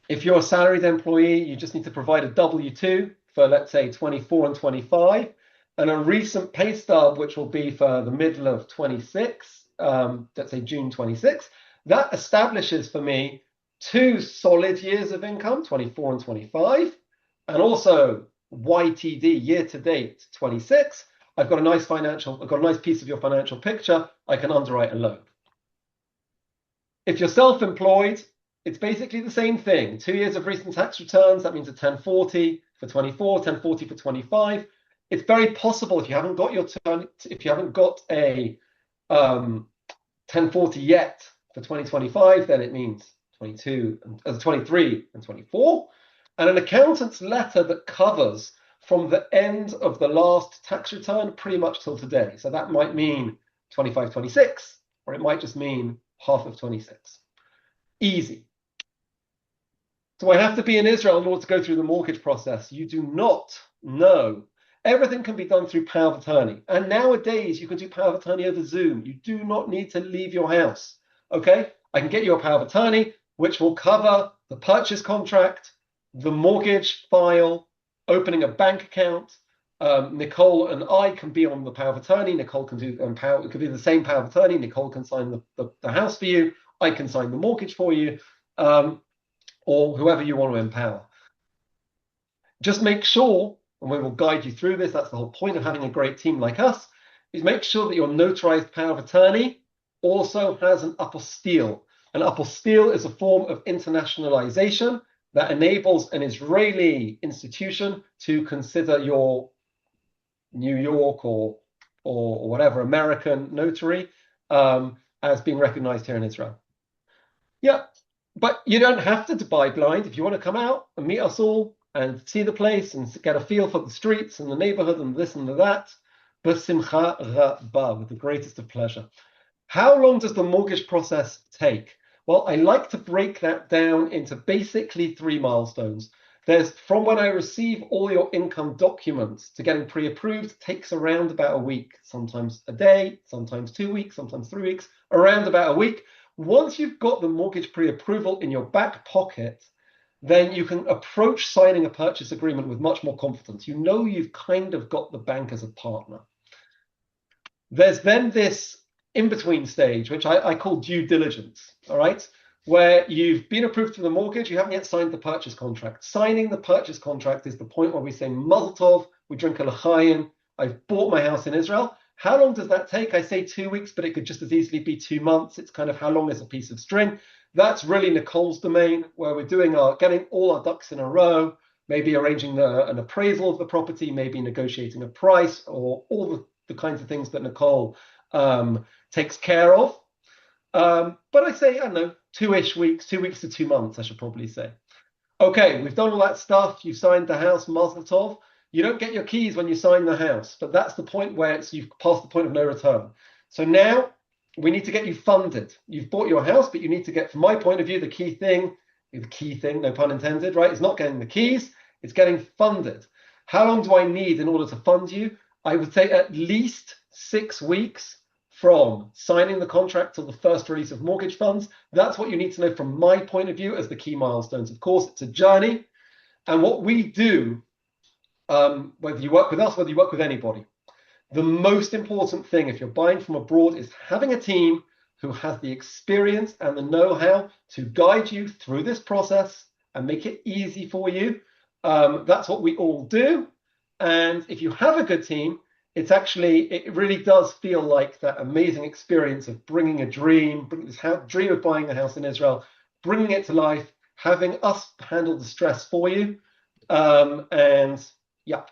if you're a salaried employee, you just need to provide a W2 for, let's say, 24 and 25, and a recent pay stub, which will be for the middle of 26, let's say June 26. That establishes for me 2 solid years of income, 24 and 25, and also YTD, year to date, 26. I've got a nice piece of your financial picture. I can underwrite a loan. If you're self-employed, it's basically the same thing. 2 years of recent tax returns, that means a 1040 for 24, 1040 for 25. It's very possible if you haven't got a 1040 yet for 2025, then it means 23 and 24, and an accountant's letter that covers from the end of the last tax return pretty much till today. So that might mean 25, 26, or it might just mean half of 26. Easy. Do I have to be in Israel in order to go through the mortgage process? You do not. No. Everything can be done through power of attorney. And nowadays, you can do power of attorney over Zoom. You do not need to leave your house. Okay? I can get you a power of attorney, which will cover the purchase contract, the mortgage file, opening a bank account. Nicole and I can be on the power of attorney. Nicole can do it could be the same power of attorney. Nicole can sign the house for you. I can sign the mortgage for you, or whoever you want to empower. Just make sure, and we will guide you through this, that's the whole point of having a great team like us, is make sure that your notarized power of attorney also has an apostille. An apostille is a form of internationalization that enables an Israeli institution to consider your New York or whatever American notary as being recognized here in Israel. Yeah, but you don't have to buy blind. If you want to come out and meet us all and see the place and get a feel for the streets and the neighborhood and this and that, b'simcha rabba, with the greatest of pleasure. How long does the mortgage process take? Well, I like to break that down into basically 3 milestones. There's from when I receive all your income documents to getting pre-approved takes around about a week, sometimes a day, sometimes 2 weeks, sometimes 3 weeks, around about a week. Once you've got the mortgage pre-approval in your back pocket, then you can approach signing a purchase agreement with much more confidence. You know you've kind of got the bank as a partner. There's then this in-between stage, which I call due diligence, all right? Where you've been approved for the mortgage, you haven't yet signed the purchase contract. Signing the purchase contract is the point where we say Mazel Tov, we drink a l'chaim, I've bought my house in Israel. How long does that take? I say 2 weeks, but it could just as easily be 2 months. It's kind of how long is a piece of string. That's really Nicole's domain, where we're doing getting all our ducks in a row, maybe arranging an appraisal of the property, maybe negotiating a price, or all the kinds of things that Nicole takes care of. But I say, I don't know, 2-ish weeks, 2 weeks to 2 months, I should probably say. Okay, we've done all that stuff. You signed the house, Mazel Tov. You don't get your keys when you sign the house, but that's the point where you've passed the point of no return. So now we need to get you funded. You've bought your house, but you need to get, from my point of view, the key thing, no pun intended, right? It's not getting the keys, it's getting funded. How long do I need in order to fund you? I would say at least 6 weeks from signing the contract to the first release of mortgage funds. That's what you need to know from my point of view as the key milestones. Of course, it's a journey. And what we do, whether you work with us, whether you work with anybody, the most important thing if you're buying from abroad is having a team who has the experience and the know-how to guide you through this process and make it easy for you. That's what we all do. And if you have a good team, it really does feel like that amazing experience of bringing a dream, dream of buying a house in Israel, bringing it to life, having us handle the stress for you. And yeah,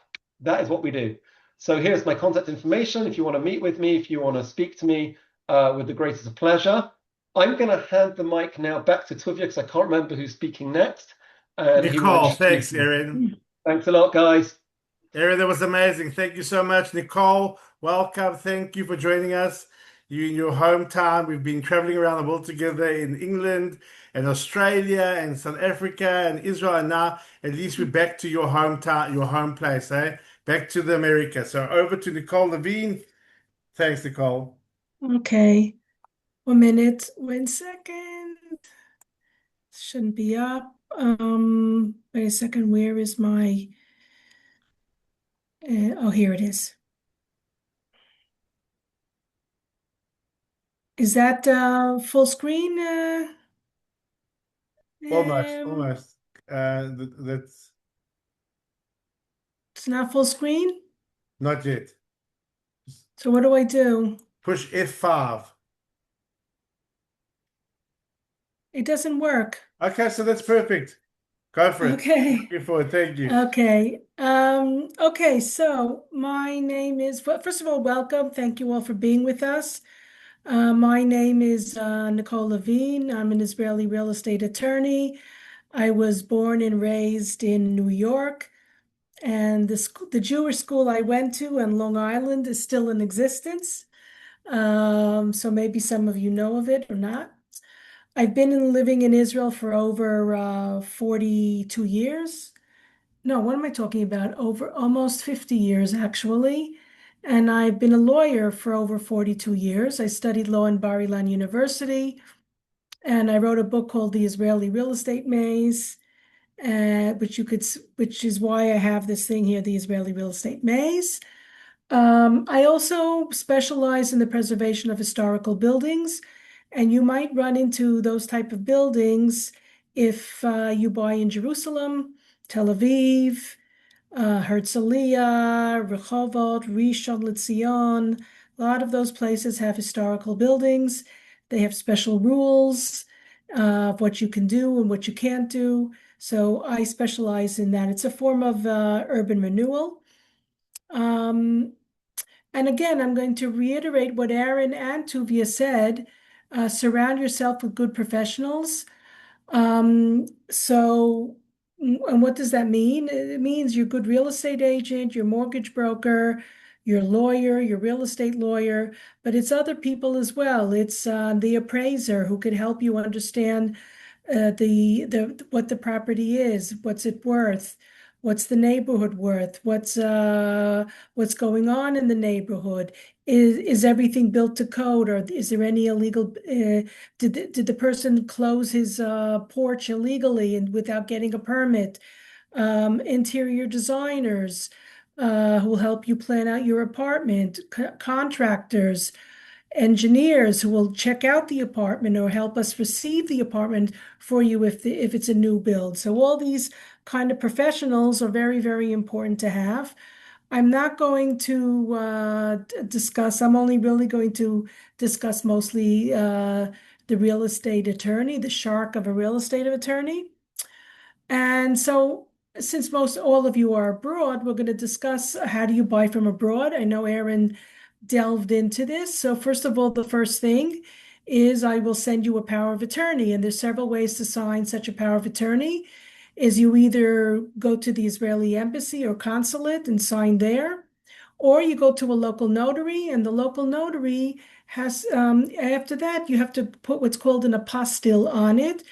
that is what we do. So here's my contact information. If you want to meet with me, if you want to speak to me with the greatest of pleasure. I'm going to hand the mic now back to Tuvia because I can't remember who's speaking next. And he will Nicole, introduce thanks, me. Erin. Thanks a lot, guys. Erin, that was amazing. Thank you so much, Nicole. Welcome. Thank you for joining us. You in your hometown. We've been traveling around the world together in England and Australia and South Africa and Israel. And now at least we're back to your hometown, your home place, eh? Back to the America. So over to Nicole Levine. Thanks, Nicole. Okay, 1 minute, 1 second. Shouldn't be up. Wait a second, where is my, oh, here it is. Is that full screen? Almost, Um, almost. That's it's not full screen? not yet. So what do I do? Push F5. It doesn't work. Okay, so that's perfect. Go for it. Okay. Looking forward. Thank you. Okay. Okay, so my name is, first of all, welcome. Thank you all for being with us. My name is Nicole Levine. I'm an Israeli real estate attorney. I was born and raised in New York, and the Jewish school I went to on Long Island is still in existence. So maybe some of you know of it or not. I've been living in Israel for over 42 years. No, what am I talking about? Over almost 50 years, actually. And I've been a lawyer for over 42 years. I studied law in Bar Ilan University, and I wrote a book called The Israeli Real Estate Maze, which is why I have this thing here, The Israeli Real Estate Maze. I also specialize in the preservation of historical buildings, And you might run into those type of buildings if you buy in Jerusalem, Tel Aviv, Herzliya, Rehovot, Rishon LeZion. A lot of those places have historical buildings. They have special rules of what you can do and what you can't do. So I specialize in that. It's a form of urban renewal. Um, and again, I'm going to reiterate what Aaron and Tuvia said. Surround yourself with good professionals. So, and what does that mean? It means your good real estate agent, your mortgage broker, your lawyer, your real estate lawyer, but it's other people as well. It's the appraiser who could help you understand the what the property is, what's it worth, what's the neighborhood worth, what's going on in the neighborhood. Is everything built to code, or is there any illegal? Did the person close his porch illegally and without getting a permit? Interior designers who will help you plan out your apartment, contractors, engineers who will check out the apartment or help us receive the apartment for you if it's a new build. So all these kind of professionals are very, very important to have. I'm not going to discuss, I'm only really going to discuss mostly the real estate attorney, the shark of a real estate attorney. And so, since most all of you are abroad, we're going to discuss how do you buy from abroad. I know Aaron delved into this. So, first of all, the first thing is I will send you a power of attorney, and there's several ways to sign such a power of attorney. Is you either go to the Israeli embassy or consulate and sign there, or you go to a local notary, and the local notary has after that you have to put what's called an apostille on it.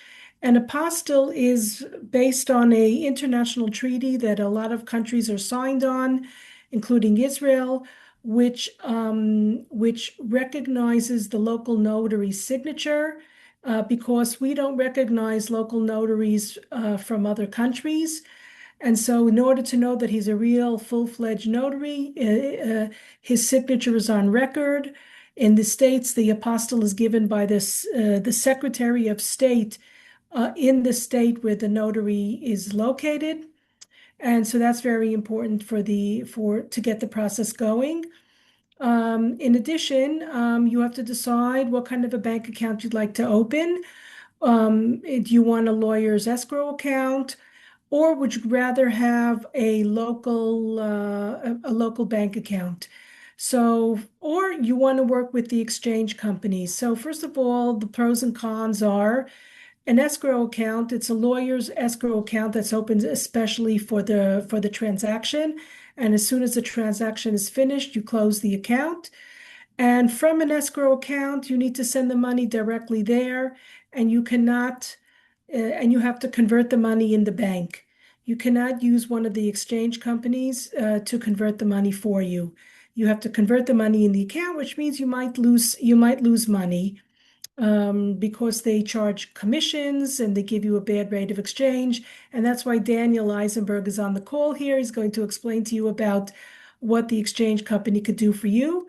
An apostille is based on a international treaty that a lot of countries are signed on, including Israel, which recognizes the local notary's signature, because we don't recognize local notaries from other countries. And so, in order to know that he's a real full-fledged notary, his signature is on record. In the States, the apostille is given by the Secretary of State in the state where the notary is located. And so that's very important to get the process going. In addition, you have to decide what kind of a bank account you'd like to open. Do you want a lawyer's escrow account, or would you rather have a local bank account? So, or you want to work with the exchange companies. So, first of all, the pros and cons are an escrow account. It's a lawyer's escrow account that's opened especially for the transaction. And as soon as the transaction is finished, you close the account. And from an escrow account, you need to send the money directly there, and you cannot, and you have to convert the money in the bank. You cannot use one of the exchange companies to convert the money for you. You have to convert the money in the account, which means you might lose money because they charge commissions and they give you a bad rate of exchange. And that's why Daniel Eisenberg is on the call here. He's going to explain to you about what the exchange company could do for you.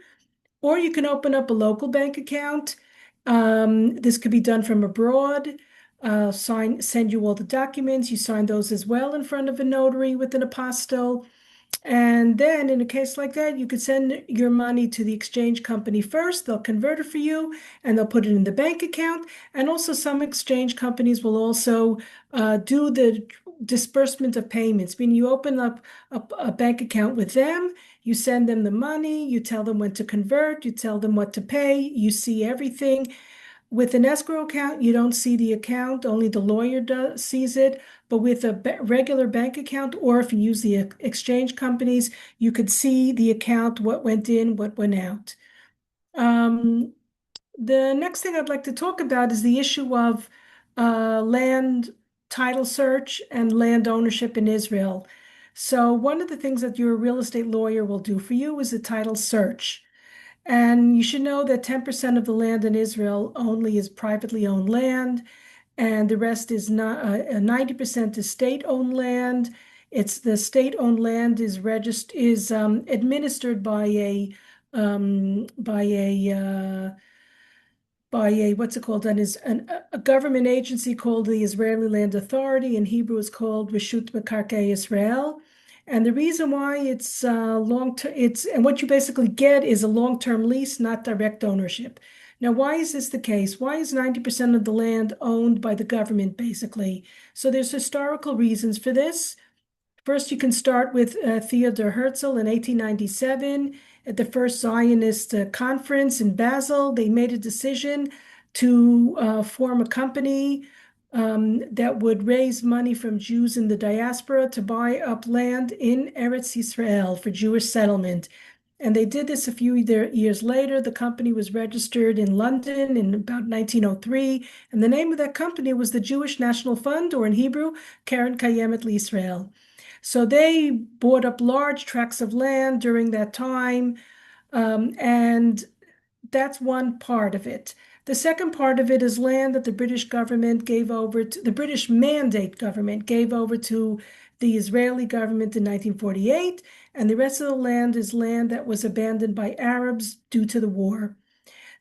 Or you can open up a local bank account. This could be done from abroad. Send you all the documents. You sign those as well in front of a notary with an apostille. And then in a case like that, you could send your money to the exchange company first. They'll convert it for you and they'll put it in the bank account. And also some exchange companies will also do the disbursement of payments, meaning you open up a bank account with them, you send them the money, you tell them when to convert, you tell them what to pay, you see everything. With an escrow account, you don't see the account, only the lawyer sees it. But with a regular bank account, or if you use the exchange companies, you could see the account, what went in, what went out. The next thing I'd like to talk about is the issue of land title search and land ownership in Israel. So one of the things that your real estate lawyer will do for you is a title search. And you should know that 10% of the land in Israel only is privately owned land, and the rest is not 90% is state-owned land. It's the state-owned land is administered by a by a what's it called? A government agency called the Israeli Land Authority. In Hebrew, it's called Reshut Makarkei Israel. And the reason why it's long term, and what you basically get is a long-term lease, not direct ownership. Now, why is this the case? Why is 90% of the land owned by the government, basically? So there's historical reasons for this. First, you can start with Theodor Herzl in 1897 at the first Zionist conference in Basel. They made a decision to form a company that would raise money from Jews in the diaspora to buy up land in Eretz Yisrael for Jewish settlement. And they did this a few years later. The company was registered in London in about 1903. And the name of that company was the Jewish National Fund, or in Hebrew, Keren Kayemet L'Israel. So they bought up large tracts of land during that time, and that's one part of it. The second part of it is land that the British government gave over to the British Mandate government gave over to the Israeli government in 1948, and the rest of the land is land that was abandoned by Arabs due to the war.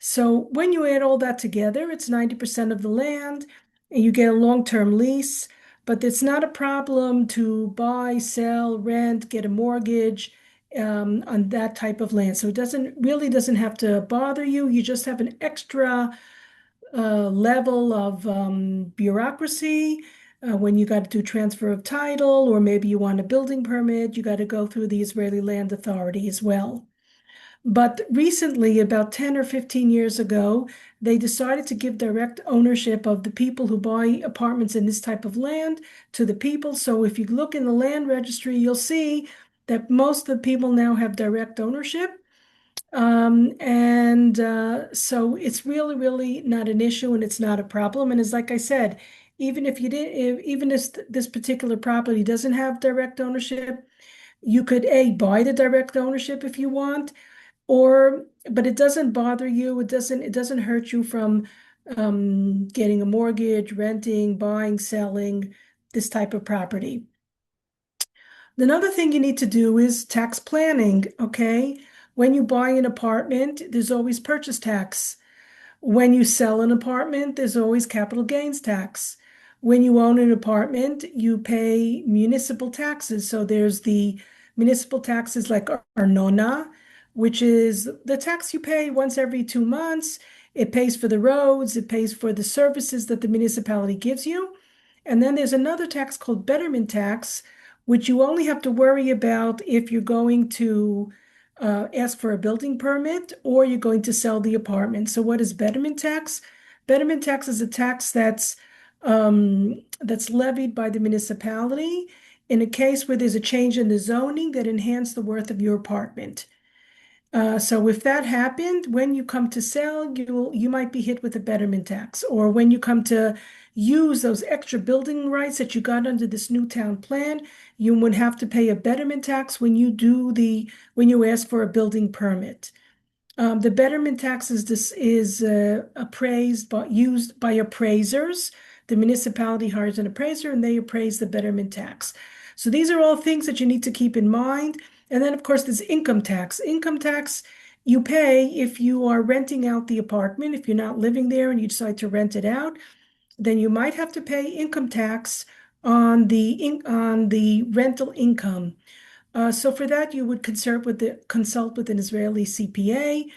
So when you add all that together, it's 90% of the land, and you get a long-term lease, but it's not a problem to buy, sell, rent, get a mortgage on that type of land. So it doesn't have to bother you. You just have an extra level of bureaucracy. When you got to do transfer of title, or maybe you want a building permit, you got to go through the Israeli Land Authority as well. But recently, about 10 or 15 years ago, they decided to give direct ownership of the people who buy apartments in this type of land to the people. So if you look in the land registry, you'll see that most of the people now have direct ownership. So it's really, really not an issue, and it's not a problem. And it's like I said, even if you did, even if this particular property doesn't have direct ownership, you could buy the direct ownership if you want, but it doesn't bother you. It doesn't hurt you from getting a mortgage, renting, buying, selling this type of property. Another thing you need to do is tax planning, okay? When you buy an apartment, there's always purchase tax. When you sell an apartment, there's always capital gains tax. When you own an apartment, you pay municipal taxes. So there's the municipal taxes like Ranana, which is the tax you pay once every 2 months. It pays for the roads, it pays for the services that the municipality gives you. And then there's another tax called betterment tax, which you only have to worry about if you're going to ask for a building permit or you're going to sell the apartment. So what is betterment tax? Betterment tax is a tax that's levied by the municipality in a case where there's a change in the zoning that enhance the worth of your apartment. So if that happened, when you come to sell, you might be hit with a betterment tax, or when you come to use those extra building rights that you got under this new town plan, you would have to pay a betterment tax when you ask for a building permit. The betterment tax is appraised used by appraisers. The municipality hires an appraiser and they appraise the betterment tax. So these are all things that you need to keep in mind. And then, of course, there's income tax. Income tax you pay if you are renting out the apartment. If you're not living there and you decide to rent it out, then you might have to pay income tax on the rental income. So for that, you would consult with an Israeli CPA,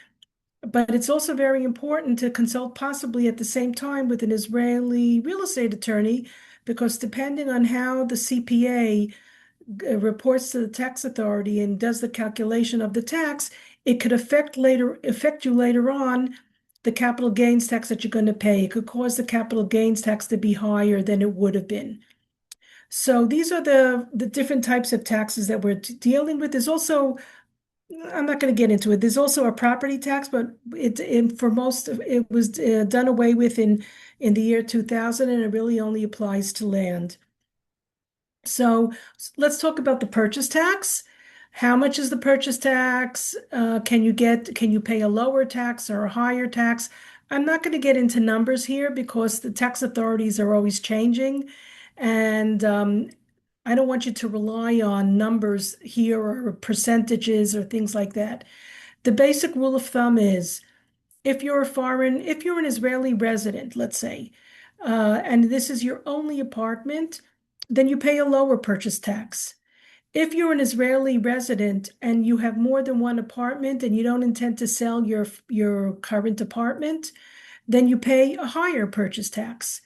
but it's also very important to consult possibly at the same time with an Israeli real estate attorney, because depending on how the CPA reports to the tax authority and does the calculation of the tax, it could affect you later on the capital gains tax that you're going to pay. It could cause the capital gains tax to be higher than it would have been. So these are the different types of taxes that we're dealing with. There's also, I'm not going to get into it. There's also a property tax, but for most of it was done away with in the year 2000, and it really only applies to land. So let's talk about the purchase tax. How much is the purchase tax? Can you pay a lower tax or a higher tax? I'm not going to get into numbers here because the tax authorities are always changing, and I don't want you to rely on numbers here or percentages or things like that. The basic rule of thumb is if you're an Israeli resident, let's say, and this is your only apartment, then you pay a lower purchase tax. If you're an Israeli resident and you have more than one apartment and you don't intend to sell your current apartment, then you pay a higher purchase tax.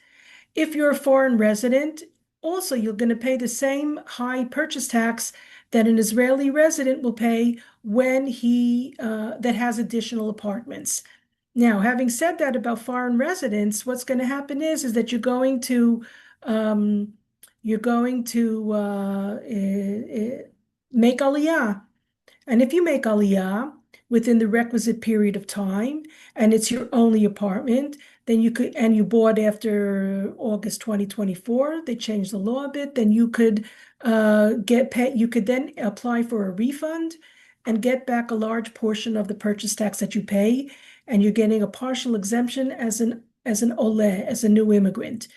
If you're a foreign resident, also you're going to pay the same high purchase tax that an Israeli resident will pay when he that has additional apartments. Now, having said that about foreign residents, what's going to happen is that um, you're going to make Aliyah. And if you make Aliyah within the requisite period of time, and it's your only apartment, then you could, and you bought after August 2024, they changed the law a bit, then you could get paid, you could then apply for a refund and get back a large portion of the purchase tax that you pay, and you're getting a partial exemption as an oleh, as a new immigrant.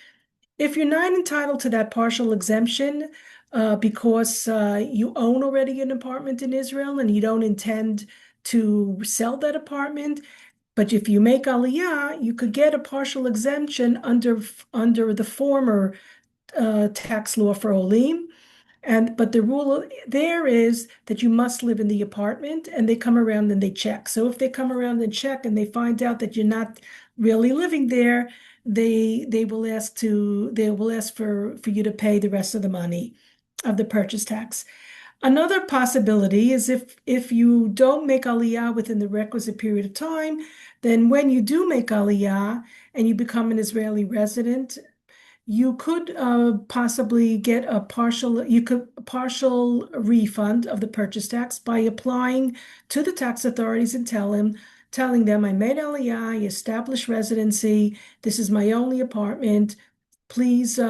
If you're not entitled to that partial exemption because you own already an apartment in Israel and you don't intend to sell that apartment, but if you make Aliyah, you could get a partial exemption under the former tax law for Olim. But the rule there is that you must live in the apartment, and they come around and they check. So if they come around and check and they find out that you're not really living there, they will ask for you to pay the rest of the money of the purchase tax. Another possibility is if you don't make Aliyah within the requisite period of time, then when you do make Aliyah and you become an Israeli resident, you could possibly get a partial refund of the purchase tax by applying to the tax authorities and telling them I made Aliyah, I established residency, this is my only apartment. Please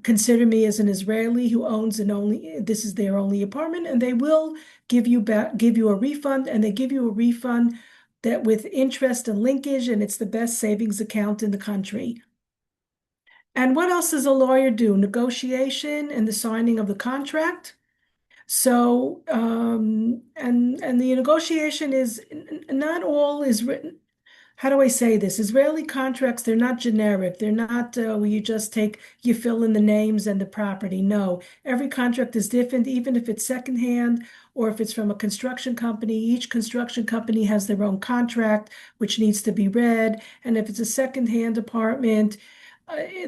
consider me as an Israeli who owns this is their only apartment, and they will give you a refund, and they give you a refund that with interest and linkage, and it's the best savings account in the country. And what else does a lawyer do? Negotiation and the signing of the contract. So, and the negotiation is not all is written. How do I say this? Israeli contracts, they're not generic. They're not where you fill in the names and the property. No, every contract is different, even if it's secondhand or if it's from a construction company. Each construction company has their own contract, which needs to be read. And if it's a secondhand apartment,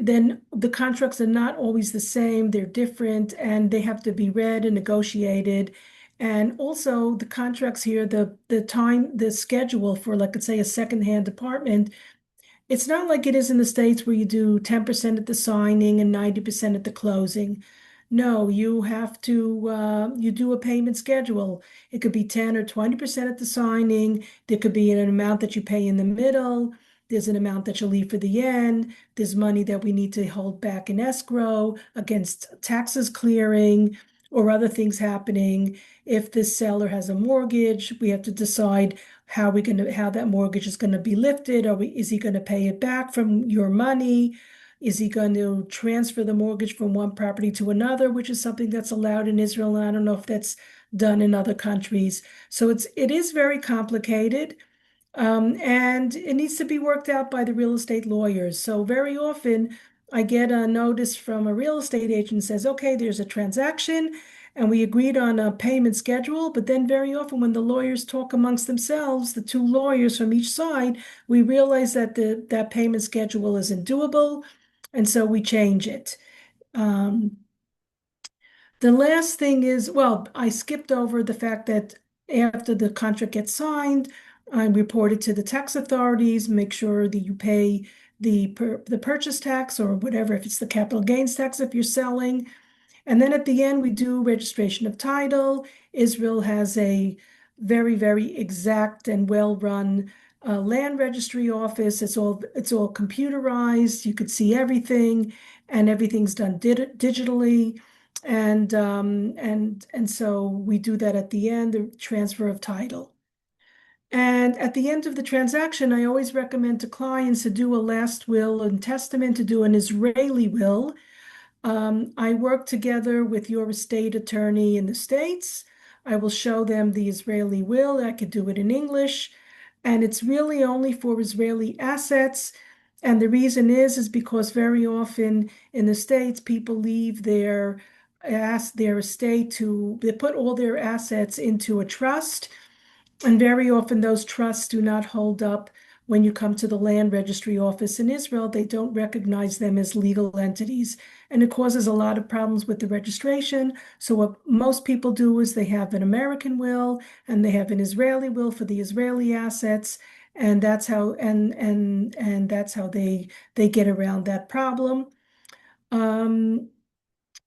then the contracts are not always the same. They're different and they have to be read and negotiated. And also the contracts here, the schedule for, like, let's say, a secondhand apartment, it's not like it is in the States where you do 10% at the signing and 90% at the closing. No, you do a payment schedule. It could be 10 or 20% at the signing. There could be an amount that you pay in the middle. There's an amount that you leave for the end. There's money that we need to hold back in escrow against taxes clearing or other things happening. If the seller has a mortgage, we have to decide how that mortgage is going to be lifted. Is he going to pay it back from your money? Is he going to transfer the mortgage from one property to another, which is something that's allowed in Israel, and I don't know if that's done in other countries. So it is very complicated. And it needs to be worked out by the real estate lawyers. So very often I get a notice from a real estate agent says, okay, there's a transaction and we agreed on a payment schedule. But then very often when the lawyers talk amongst themselves, the two lawyers from each side, we realize that that payment schedule isn't doable. And so we change it. Um, the last thing is, well, I skipped over the fact that after the contract gets signed, I report it to the tax authorities, make sure that you pay the purchase tax or whatever, if it's the capital gains tax if you're selling. And then at the end, we do registration of title. Israel has a very, very exact and well-run land registry office. It's all computerized. You could see everything, and everything's done digitally. And so we do that at the end, the transfer of title. And at the end of the transaction, I always recommend to clients to do a last will and testament, to do an Israeli will. I work together with your estate attorney in the States. I will show them the Israeli will. I could do it in English. and it's really only for Israeli assets. And the reason is because very often in the States, people leave their estate they put all their assets into a trust, and very often those trusts do not hold up when you come to the land registry office in Israel. They don't recognize them as legal entities, and it causes a lot of problems with the registration. So what most people do is they have an American will and they have an Israeli will for the Israeli assets, and that's how they get around that problem. Um,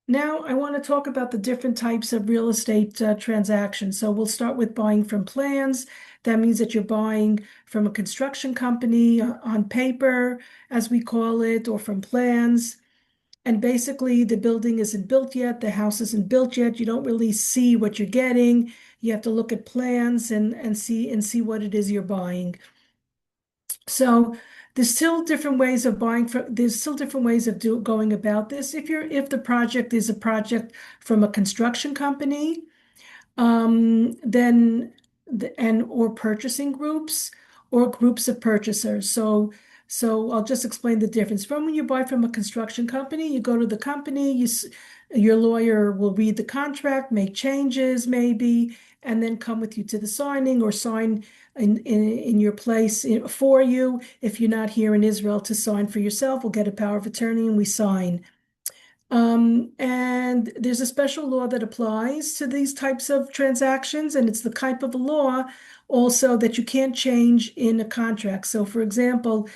Now, I want to talk about the different types of real estate transactions. So we'll start with buying from plans. That means that you're buying from a construction company on paper, as we call it, or from plans. And basically, the building isn't built yet, the house isn't built yet. You don't really see what you're getting. You have to look at plans and see what it is you're buying. So there's still different ways of there's still different ways of going about this. If the project is a project from a construction company, then or purchasing groups or groups of purchasers. So I'll just explain the difference. From when you buy from a construction company, you go to the company, your lawyer will read the contract, make changes maybe, and then come with you to the signing or sign in your place for you. If you're not here in Israel to sign for yourself, we'll get a power of attorney and we sign. And there's a special law that applies to these types of transactions, and it's the type of a law also that you can't change in a contract. So, for example,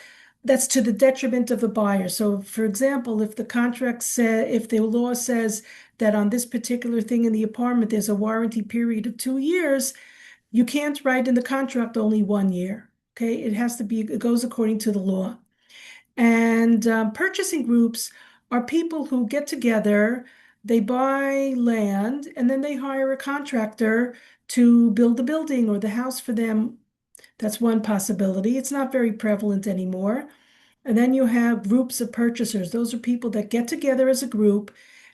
that's to the detriment of the buyer. So, for example, if the law says that on this particular thing in the apartment, there's a warranty period of 2 years, you can't write in the contract only 1 year. Okay, it goes according to the law. And purchasing groups are people who get together, they buy land, and then they hire a contractor to build the building or the house for them. That's one possibility. It's not very prevalent anymore. And then you have groups of purchasers. Those are people that get together as a group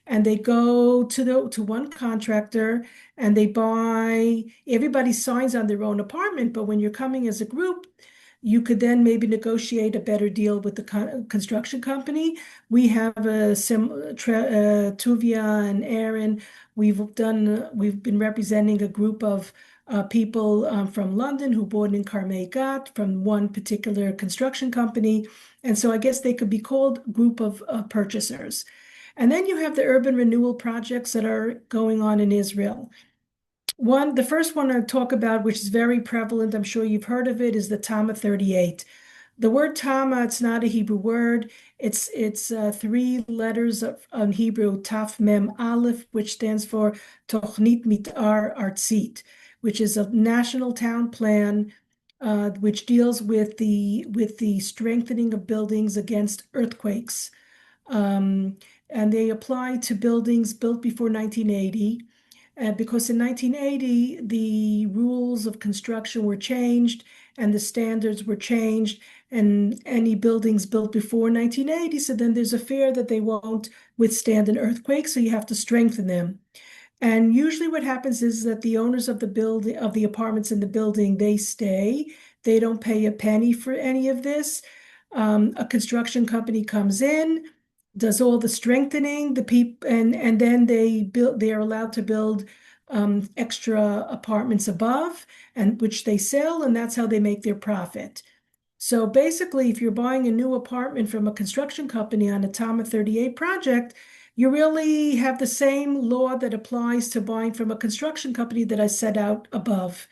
and they go to one contractor and they buy, everybody signs on their own apartment, but when you're coming as a group, you could then maybe negotiate a better deal with the construction company. We have Tuvia and Aaron. We've been representing a group of people from London who bought in Carmel Gat from one particular construction company. And so I guess they could be called group of purchasers. And then you have the urban renewal projects that are going on in Israel. The first one I talk about, which is very prevalent, I'm sure you've heard of it, is the Tama 38. The word Tama, it's not a Hebrew word. It's 3 letters of Hebrew, Taf Mem Aleph, which stands for Tochnit Mitar Artzit, which is a national town plan, which deals with the strengthening of buildings against earthquakes. And they apply to buildings built before 1980. Because in 1980, the rules of construction were changed and the standards were changed, and any buildings built before 1980, so then there's a fear that they won't withstand an earthquake, so you have to strengthen them. And usually what happens is that the owners of the apartments in the building, they stay. They don't pay a penny for any of this. A construction company comes in, does all the strengthening, and then they're allowed to build extra apartments above, and which they sell, and that's how they make their profit. So basically, if you're buying a new apartment from a construction company on a Tama 38 project, you really have the same law that applies to buying from a construction company that I set out above.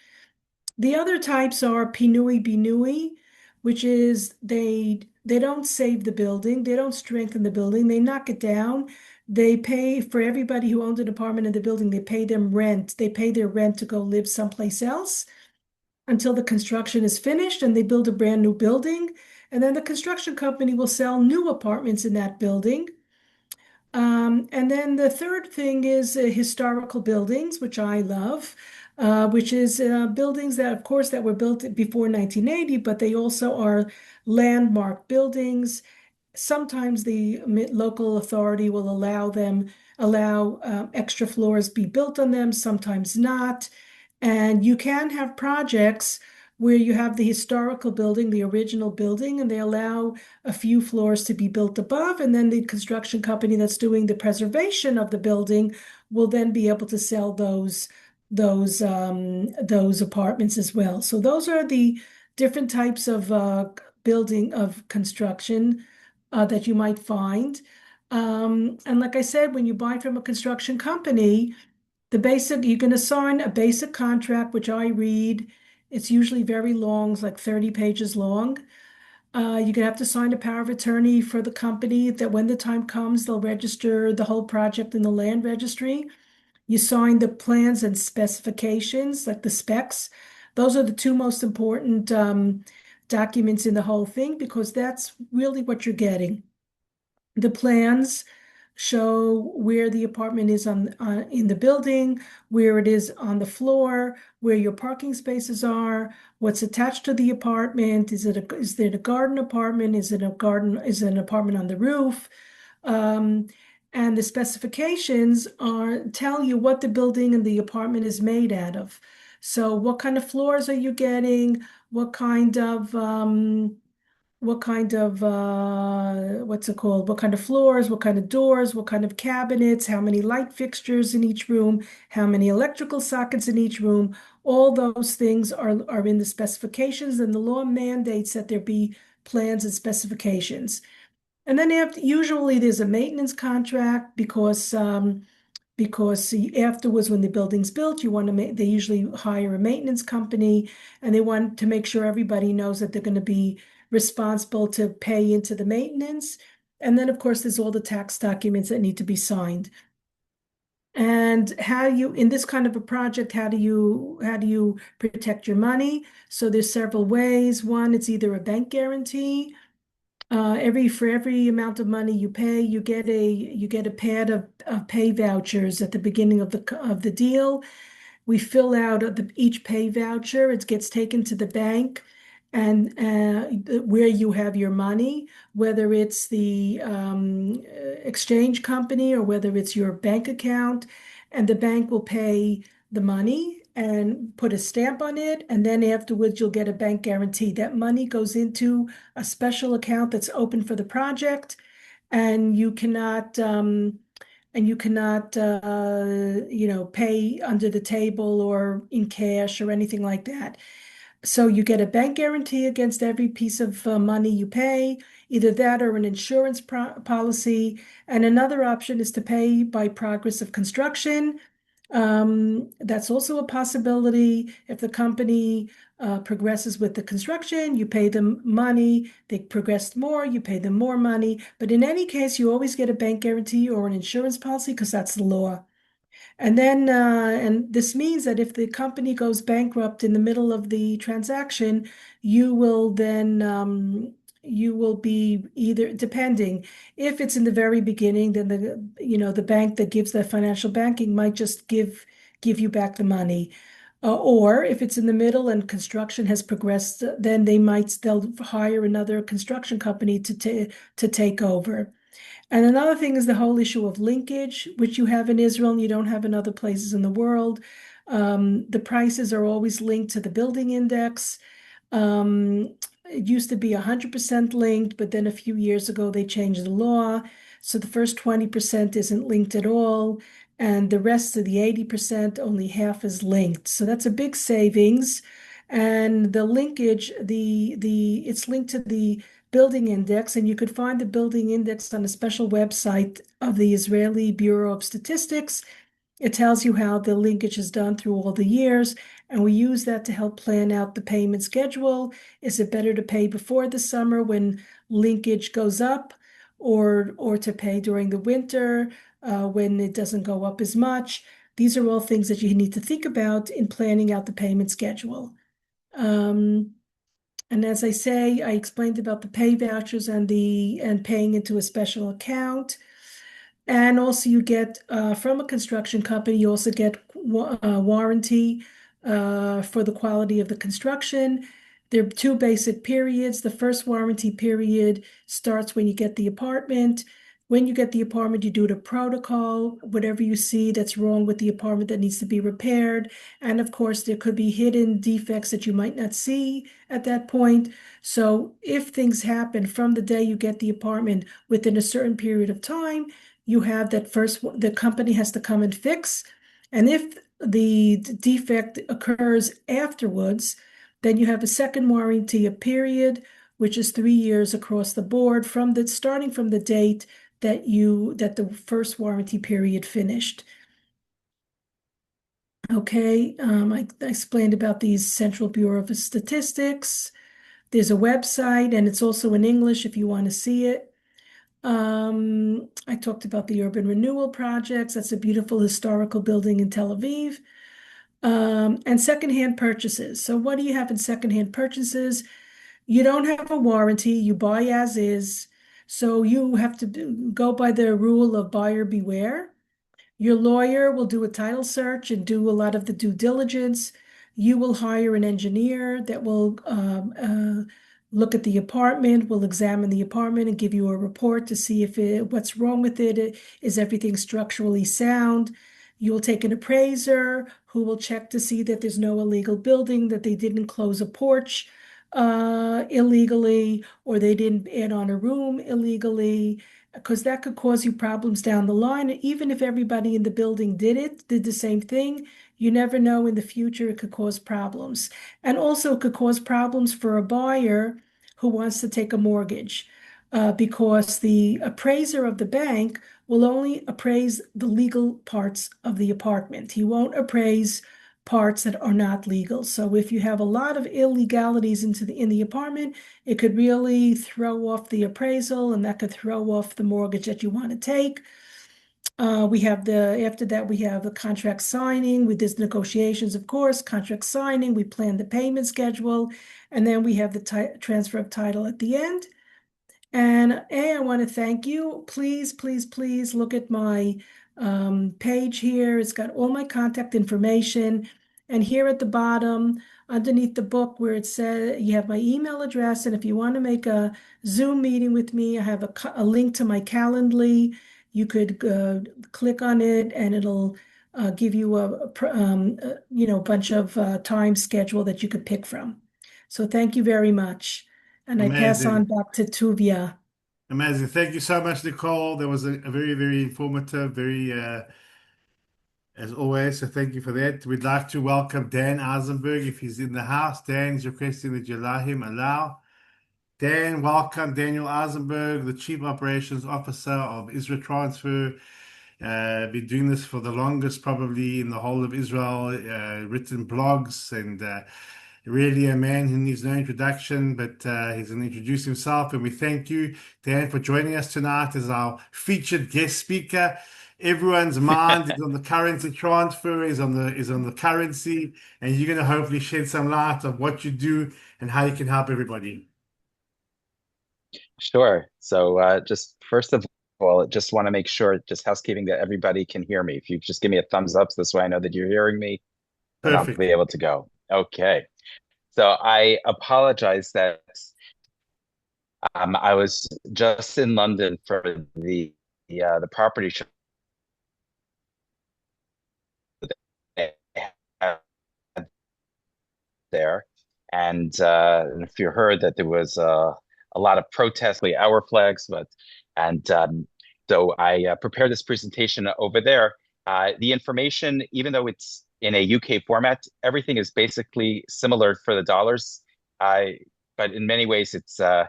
The other types are Pinui Binui, which is they don't save the building, they don't strengthen the building, they knock it down. They pay for everybody who owns an apartment in the building, they pay them rent. They pay their rent to go live someplace else until the construction is finished and they build a brand new building. And then the construction company will sell new apartments in that building. And then the third thing is historical buildings, which I love, which is buildings that, of course, that were built before 1980, but they also are landmark buildings. Sometimes the local authority will allow extra floors be built on them, sometimes not. And you can have projects where you have the historical building, the original building, and they allow a few floors to be built above, and then the construction company that's doing the preservation of the building will then be able to sell those apartments as well. So those are the different types of building of construction that you might find. And like I said, when you buy from a construction company, you can assign a basic contract, which I read. It's usually very long, it's like 30 pages long. You're gonna have to sign a power of attorney for the company that when the time comes, they'll register the whole project in the land registry. You sign the plans and specifications, like the specs. Those are the two most important documents in the whole thing because that's really what you're getting. The plans show where the apartment is in the building, where it is on the floor, where your parking spaces are, what's attached to the apartment. Is it a garden apartment? Is it an apartment on the roof? Um, and the specifications tell you what the building and the apartment is made out of. So what kind of floors are you getting? What kind of what's it called? What kind of floors, what kind of doors, what kind of cabinets, how many light fixtures in each room, how many electrical sockets in each room. All those things are in the specifications, and the law mandates that there be plans and specifications. And then usually there's a maintenance contract because afterwards when the building's built, they usually hire a maintenance company and they want to make sure everybody knows that they're going to be responsible to pay into the maintenance. And then of course there's all the tax documents that need to be signed. And in this kind of a project, how do you protect your money? So there's several ways. One, it's either a bank guarantee. For every amount of money you pay, you get a pad of pay vouchers at the beginning of the deal. We fill out each pay voucher. It gets taken to the bank, and where you have your money, whether it's the exchange company or whether it's your bank account, and the bank will pay the money and put a stamp on it, and then afterwards you'll get a bank guarantee. That money goes into a special account that's open for the project, and you cannot pay under the table or in cash or anything like that. So you get a bank guarantee against every piece of money you pay, either that or an insurance policy. And another option is to pay by progress of construction. That's also a possibility. If the company progresses with the construction, you pay them money. They progressed more, you pay them more money. But in any case, you always get a bank guarantee or an insurance policy because that's the law. And this means that if the company goes bankrupt in the middle of the transaction, you will be either, depending, if it's in the very beginning, then the bank that gives the financial banking might just give you back the money. Or if it's in the middle and construction has progressed, then they'll hire another construction company to take over. And another thing is the whole issue of linkage, which you have in Israel and you don't have in other places in the world. The prices are always linked to the building index. It used to be 100% linked, but then a few years ago they changed the law. So the first 20% isn't linked at all, and the rest of the 80%, only half is linked. So that's a big savings. And the linkage, it's linked to the building index, and you could find the building index on a special website of the Israeli Bureau of Statistics. It tells you how the linkage is done through all the years, and we use that to help plan out the payment schedule. Is it better to pay before the summer when linkage goes up, or to pay during the winter when it doesn't go up as much? These are all things that you need to think about in planning out the payment schedule. And as I say, I explained about the pay vouchers and paying into a special account. And also you get from a construction company, you also get warranty for the quality of the construction. There are two basic periods. The first warranty period starts when you get the apartment, When you get the apartment, you do the protocol, whatever you see that's wrong with the apartment that needs to be repaired. And of course, there could be hidden defects that you might not see at that point. So if things happen from the day you get the apartment within a certain period of time, you have that first, the company has to come and fix. And if the defect occurs afterwards, then you have a second warranty, a period, which is 3 years across the board from the starting from the date that the first warranty period finished. Okay, I explained about these Central Bureau of Statistics. There's a website, and it's also in English if you want to see it. I talked about the urban renewal projects. That's a beautiful historical building in Tel Aviv. And secondhand purchases. So what do you have in secondhand purchases? You don't have a warranty, you buy as is. So you have to go by the rule of buyer beware. Your lawyer will do a title search and do a lot of the due diligence. You will hire an engineer that will look at the apartment, will examine the apartment and give you a report to see if what's wrong with it. Is everything structurally sound? You will take an appraiser who will check to see that there's no illegal building, that they didn't close a porch illegally, or they didn't add on a room illegally, because that could cause you problems down the line. And even if everybody in the building did the same thing, you never know in the future it could cause problems. And also it could cause problems for a buyer who wants to take a mortgage, because the appraiser of the bank will only appraise the legal parts of the apartment. He won't appraise parts that are not legal. So if you have a lot of illegalities in the apartment, it could really throw off the appraisal, and that could throw off the mortgage that you want to take. After that, we have the contract signing with this negotiations, of course, contract signing, we plan the payment schedule, and then we have the transfer of title at the end. And I want to thank you. Please, please, please look at my page here. It's got all my contact information. And here at the bottom, underneath the book where it says you have my email address. And if you want to make a Zoom meeting with me, I have a link to my Calendly. You could click on it and it'll give you a bunch of time schedule that you could pick from. So thank you very much. And I pass on Amazing. back to Tuvia. Amazing. Thank you so much, Nicole. That was a very, very informative, very, as always. So thank you for that. We'd like to welcome Dan Eisenberg if he's in the house. Dan's requesting that you allow him. Allow. Dan, welcome. Daniel Eisenberg, the Chief Operations Officer of Israel Transfer. Been doing this for the longest, probably in the whole of Israel, written blogs, and really a man who needs no introduction, but he's going to introduce himself. And we thank you, Dan, for joining us tonight as our featured guest speaker. Everyone's mind is on the currency transfer, is on the currency, and you're going to hopefully shed some light of what you do and how you can help everybody. Sure. So just first of all, just want to make sure, just housekeeping, that everybody can hear me. If you just give me a thumbs up, so this way I know that you're hearing me, then I'll Perfect. be able to go. Okay. So I apologize that I was just in London for the property show that they had there, and if you heard that there was a lot of protests, our flags, and so I prepared this presentation over there. The information, even though it's in a UK format, everything is basically similar for the dollars. But in many ways, it's a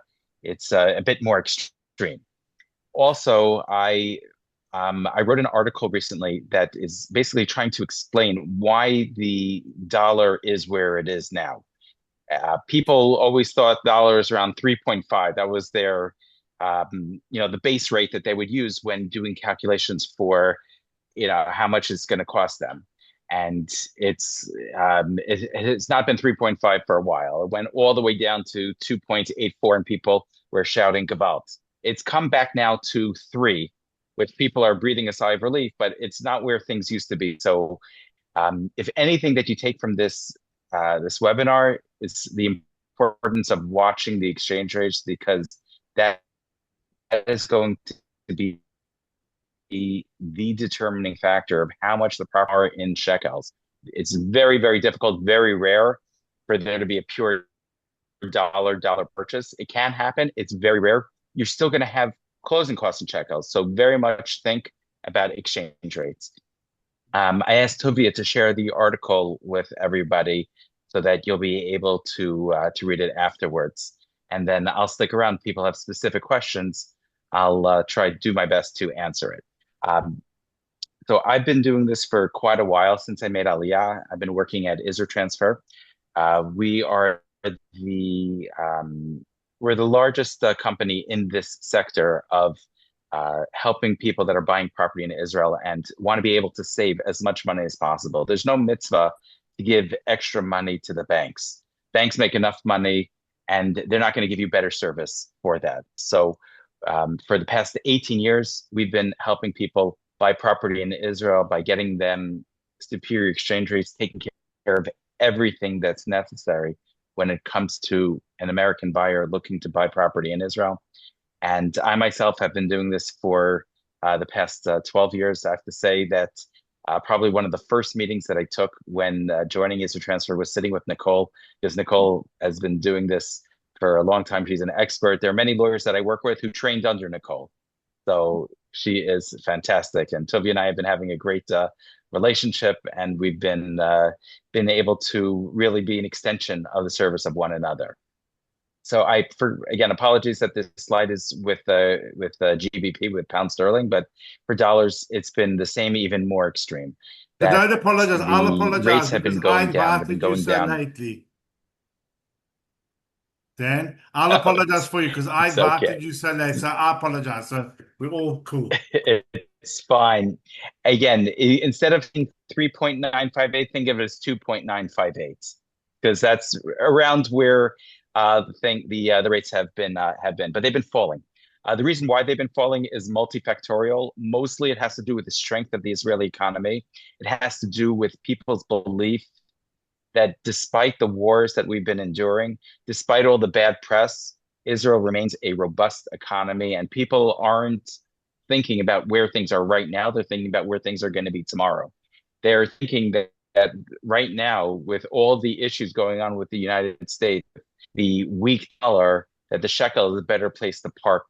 bit more extreme. Also, I wrote an article recently that is basically trying to explain why the dollar is where it is now. People always thought dollars around 3.5. That was their, the base rate that they would use when doing calculations for, how much it's going to cost them. And it's not been 3.5 for a while. It went all the way down to 2.84, and people were shouting Gewalt. It's come back now to 3, which people are breathing a sigh of relief, but it's not where things used to be. So if anything that you take from this webinar is the importance of watching the exchange rates, because that is going to be the determining factor of how much the property are in shekels. It's very, very difficult, very rare for there to be a pure dollar purchase. It can happen. It's very rare. You're still going to have closing costs in shekels. So very much think about exchange rates. I asked Tuvia to share the article with everybody so that you'll be able to read it afterwards. And then I'll stick around. People have specific questions. I'll try to do my best to answer it. So I've been doing this for quite a while since I made Aliyah. I've been working at Israel Transfer. We are we're the largest company in this sector of helping people that are buying property in Israel and want to be able to save as much money as possible. There's no mitzvah to give extra money to the banks. Banks make enough money, and they're not going to give you better service for that. So for the past 18 years, we've been helping people buy property in Israel by getting them superior exchange rates, taking care of everything that's necessary when it comes to an American buyer looking to buy property in Israel. And I myself have been doing this for the past 12 years. I have to say that probably one of the first meetings that I took when joining Israel Transfer was sitting with Nicole, because Nicole has been doing this for a long time. She's an expert. There are many lawyers that I work with who trained under Nicole. So she is fantastic. And Toby and I have been having a great relationship, and we've been able to really be an extension of the service of one another. So again, apologies that this slide is with GBP, with pound sterling, but for dollars, it's been the same, even more extreme. So That don't apologize. I'll the apologize rates have because been going I down. They've been invited you going so down. lately. Dan, I'll apologize for you because I It's okay. invited you so late. So I apologize. So we're all cool. It's fine. Again, instead of 3.958, think of it as 2.958, because that's around where the rates have been, but they've been falling. The reason why they've been falling is multifactorial. Mostly, it has to do with the strength of the Israeli economy. It has to do with people's belief that despite the wars that we've been enduring, despite all the bad press, Israel remains a robust economy, and people aren't thinking about where things are right now. They're thinking about where things are going to be tomorrow. They're thinking that right now, with all the issues going on with the United States, the weak dollar, that the shekel is a better place to park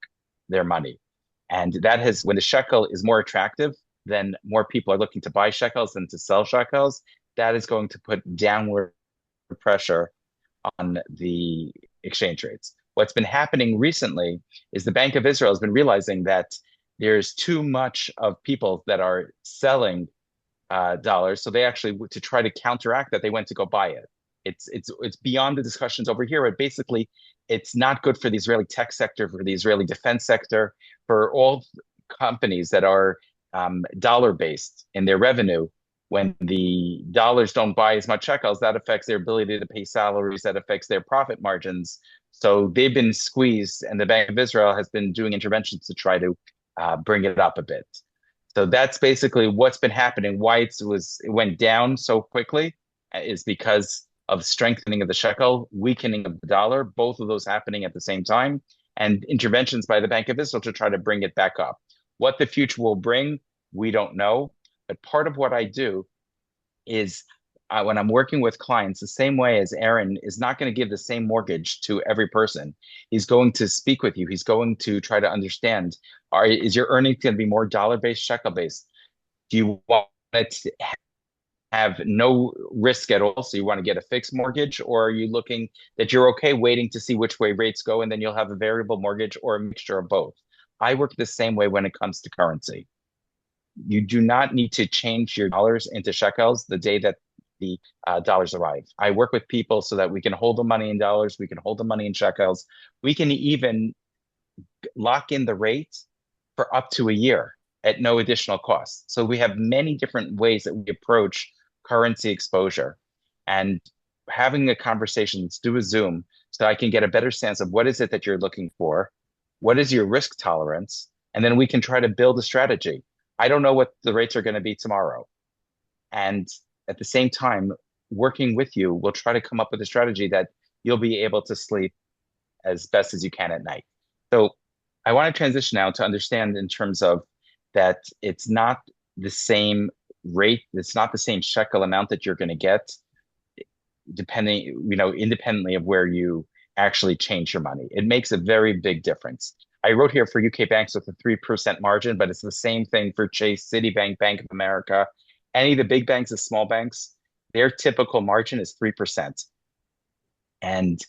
their money. And when the shekel is more attractive, then more people are looking to buy shekels than to sell shekels. That is going to put downward pressure on the exchange rates. What's been happening recently is the Bank of Israel has been realizing that there's too much of people that are selling dollars. So they actually, to try to counteract that, they went to go buy it. It's beyond the discussions over here, but basically it's not good for the Israeli tech sector, for the Israeli defense sector, for all companies that are dollar-based in their revenue. When the dollars don't buy as much shekels, that affects their ability to pay salaries, that affects their profit margins. So they've been squeezed, and the Bank of Israel has been doing interventions to try to bring it up a bit. So that's basically what's been happening. Why it went down so quickly is because of strengthening of the shekel, weakening of the dollar, both of those happening at the same time, and interventions by the Bank of Israel to try to bring it back up. What the future will bring, we don't know. But part of what I do is when I'm working with clients, the same way as Aaron is not going to give the same mortgage to every person. He's going to speak with you. He's going to try to understand, is your earnings going to be more dollar-based, shekel-based? Do you want it to have no risk at all, so you want to get a fixed mortgage? Or are you looking that you're okay waiting to see which way rates go, and then you'll have a variable mortgage or a mixture of both? I work the same way when it comes to currency. You do not need to change your dollars into shekels the day that the dollars arrive. I work with people so that we can hold the money in dollars, we can hold the money in shekels. We can even lock in the rate for up to a year at no additional cost. So we have many different ways that we approach currency exposure. And having a conversation, let's do a Zoom, so I can get a better sense of what is it that you're looking for, what is your risk tolerance, and then we can try to build a strategy. I don't know what the rates are going to be tomorrow. And at the same time, working with you, we'll try to come up with a strategy that you'll be able to sleep as best as you can at night. So I want to transition now to understand in terms of that it's not the same rate, it's not the same shekel amount that you're going to get depending, independently of where you actually change your money. It makes a very big difference. I wrote here for UK banks with a 3% margin, but it's the same thing for Chase, Citibank, Bank of America. Any of the big banks, the small banks, their typical margin is 3%. And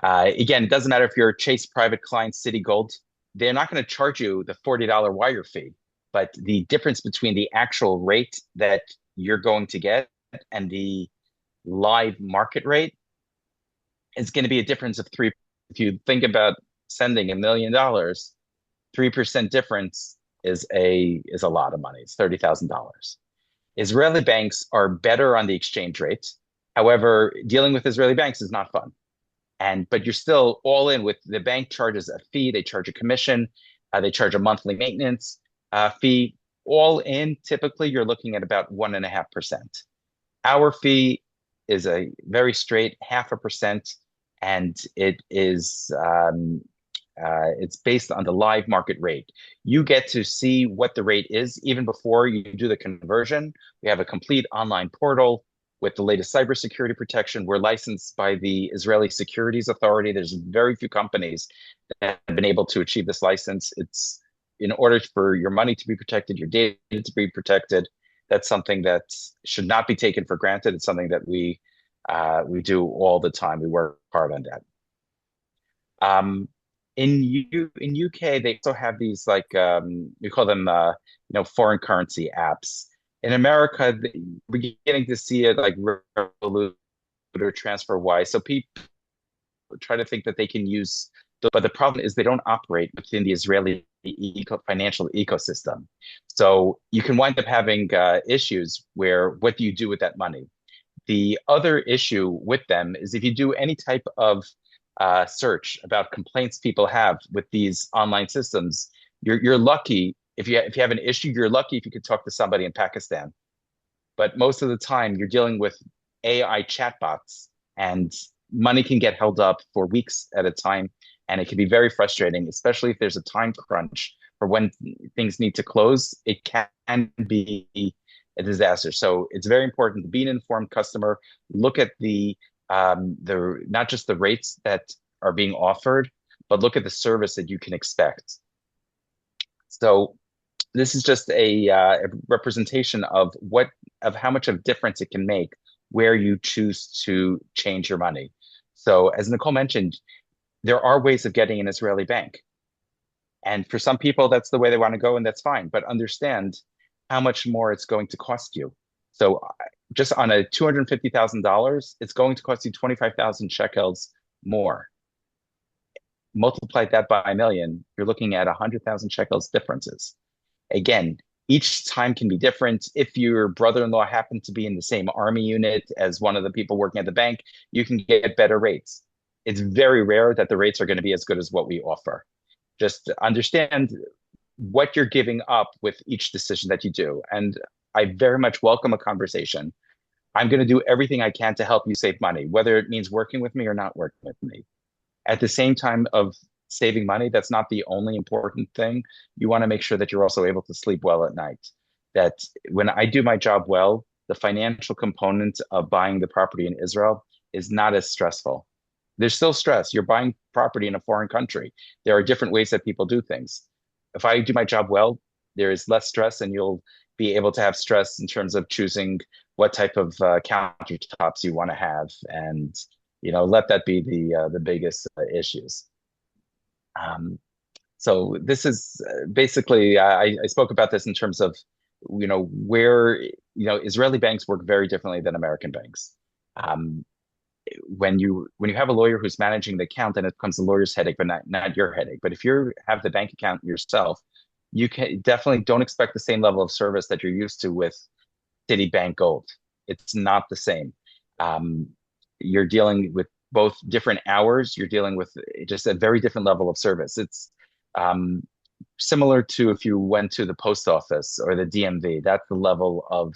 again, it doesn't matter if you're a Chase private client, Citigold, they're not going to charge you the $40 wire fee. But the difference between the actual rate that you're going to get and the live market rate is going to be a difference of 3. If you think about sending $1 million, 3% difference is a lot of money. It's $30,000. Israeli banks are better on the exchange rate. However, dealing with Israeli banks is not fun. But you're still all in with the bank charges a fee, they charge a commission, they charge a monthly maintenance fee. All in, typically you're looking at about 1.5%. Our fee is a very straight 0.5%, and it's based on the live market rate. You get to see what the rate is even before you do the conversion. We have a complete online portal with the latest cybersecurity protection. We're licensed by the Israeli Securities Authority. There's very few companies that have been able to achieve this license. It's in order for your money to be protected, your data to be protected. That's something that should not be taken for granted. It's something that we do all the time. We work hard on that. In UK, they also have these we call them foreign currency apps. In America, we're beginning to see it like Revolut or TransferWise. So people try to think that they can use, but the problem is they don't operate within the Israeli financial ecosystem. So you can wind up having issues where what do you do with that money? The other issue with them is if you do any type of search about complaints people have with these online systems, you're lucky if you have an issue. You're lucky if you could talk to somebody in Pakistan, but most of the time you're dealing with AI chatbots, and money can get held up for weeks at a time, and it can be very frustrating, especially if there's a time crunch for when things need to close. It can be a disaster. So it's very important to be an informed customer. Look at the not just the rates that are being offered, but look at the service that you can expect. So this is just a representation of how much of difference it can make where you choose to change your money. So as Nicole mentioned, there are ways of getting an Israeli bank. And for some people, that's the way they want to go, and that's fine. But understand how much more it's going to cost you. So just on a $250,000, it's going to cost you 25,000 shekels more. Multiply that by a million, you're looking at 100,000 shekels differences. Again, each time can be different. If your brother-in-law happened to be in the same army unit as one of the people working at the bank, you can get better rates. It's very rare that the rates are going to be as good as what we offer. Just understand what you're giving up with each decision that you do. And I very much welcome a conversation. I'm going to do everything I can to help you save money, whether it means working with me or not working with me. At the same time of saving money, that's not the only important thing. You want to make sure that you're also able to sleep well at night. That when I do my job well, the financial component of buying the property in Israel is not as stressful. There's still stress. You're buying property in a foreign country. There are different ways that people do things. If I do my job well, there is less stress, and you'll be able to have stress in terms of choosing what type of countertops you want to have, and let that be the biggest issues. So this is basically I spoke about this in terms of where Israeli banks work very differently than American banks. When you have a lawyer who's managing the account, then it becomes the lawyer's headache, but not your headache. But if you have the bank account yourself, you can definitely don't expect the same level of service that you're used to with Citibank Gold. It's not the same. You're dealing with both different hours. You're dealing with just a very different level of service. It's similar to if you went to the post office or the DMV. That's the level of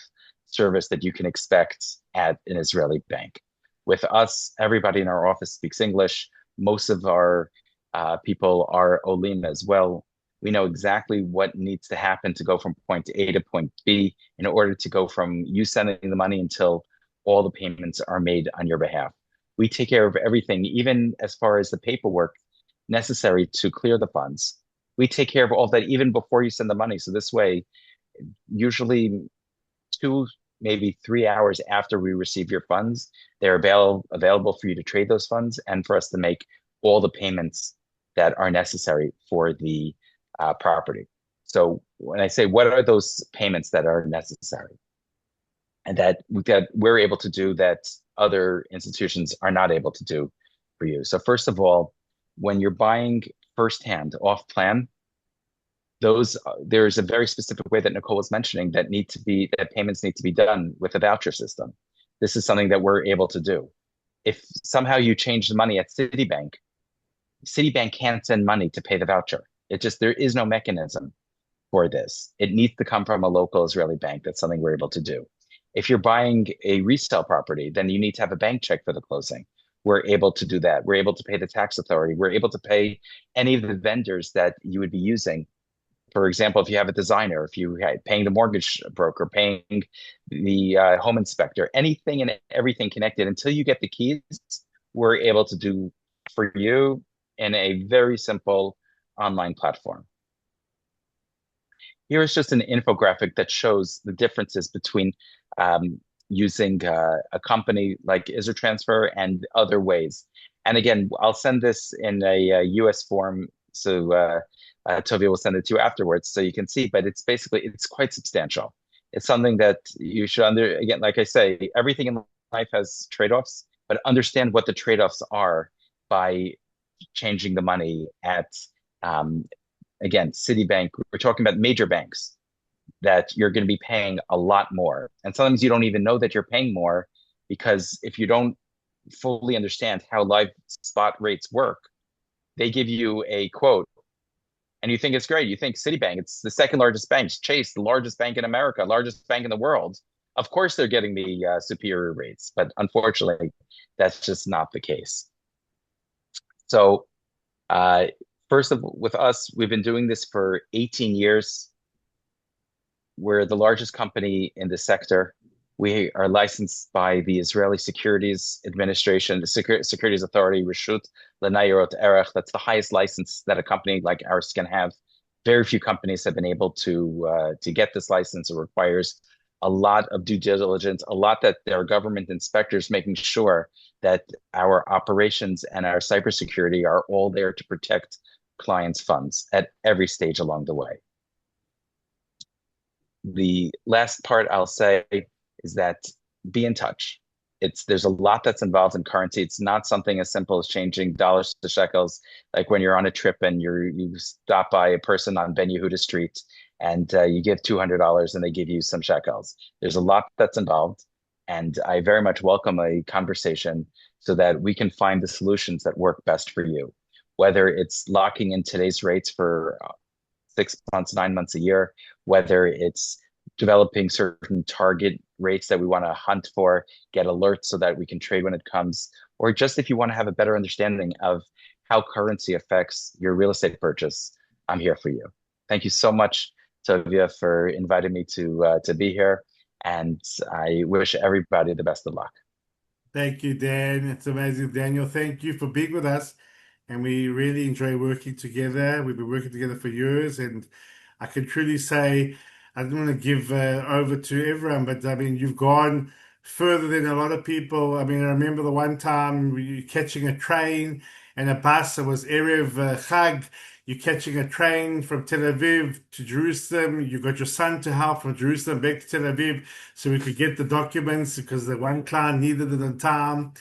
service that you can expect at an Israeli bank. With us, everybody in our office speaks English. Most of our people are Olim as well. We know exactly what needs to happen to go from point A to point B in order to go from you sending the money until all the payments are made on your behalf. We take care of everything, even as far as the paperwork necessary to clear the funds. We take care of all that even before you send the money. So this way, usually 2, maybe 3 hours after we receive your funds, they're available for you to trade those funds and for us to make all the payments that are necessary for the property. So when I say what are those payments that are necessary and that we're able to do that other institutions are not able to do for you. So first of all, when you're buying firsthand off plan, there's a very specific way that Nicole was mentioning that payments need to be done with a voucher system. This is something that we're able to do. If somehow you change the money at Citibank can't send money to pay the voucher. There is no mechanism for this. It needs to come from a local Israeli bank. That's something we're able to do. If you're buying a resale property, then you need to have a bank check for the closing. We're able to do that. We're able to pay the tax authority. We're able to pay any of the vendors that you would be using. For example, if you have a designer, if you paying the mortgage broker, paying the home inspector, anything and everything connected until you get the keys, we're able to do for you in a very simple online platform. Here is just an infographic that shows the differences between using a company like IsraTransfer and other ways. And again, I'll send this in a US form, so Tovia will send it to you afterwards so you can see, but it's quite substantial. It's something that you should again, like I say, everything in life has trade-offs, but understand what the trade-offs are by changing the money at, again, Citibank. We're talking about major banks that you're going to be paying a lot more. And sometimes you don't even know that you're paying more because if you don't fully understand how live spot rates work, they give you a quote and you think it's great. You think Citibank, it's the second largest bank. Chase, the largest bank in America, largest bank in the world. Of course, they're getting the superior rates, but unfortunately, that's just not the case. So, with us, we've been doing this for 18 years. We're the largest company in the sector. We are licensed by the Israeli Securities Administration, the Securities Authority, Reshut L'Nayarot Erech. That's the highest license that a company like ours can have. Very few companies have been able to get this license. It requires a lot of due diligence, a lot that there are government inspectors making sure that our operations and our cybersecurity are all there to protect clients' funds at every stage along the way. The last part I'll say is that be in touch. There's a lot that's involved in currency. It's not something as simple as changing dollars to shekels. Like when you're on a trip and you stop by a person on Ben Yehuda Street and you give $200 and they give you some shekels. There's a lot that's involved, and I very much welcome a conversation so that we can find the solutions that work best for you. Whether it's locking in today's rates for 6 months, 9 months, a year, whether it's developing certain target rates that we want to hunt for, get alerts so that we can trade when it comes, or just if you want to have a better understanding of how currency affects your real estate purchase, I'm here for you. Thank you so much, Tovia, for inviting me to be here, and I wish everybody the best of luck. Thank you, Dan. It's amazing, Daniel. Thank you for being with us. And we really enjoy working together. We've been working together for years, and I can truly say, I don't want to give over to everyone, but I mean, you've gone further than a lot of people. I mean, I remember the one time you catching a train and a bus. It was Erev Chag. You're catching a train from Tel Aviv to Jerusalem. You got your son to help from Jerusalem back to Tel Aviv so we could get the documents because the one client needed it in time.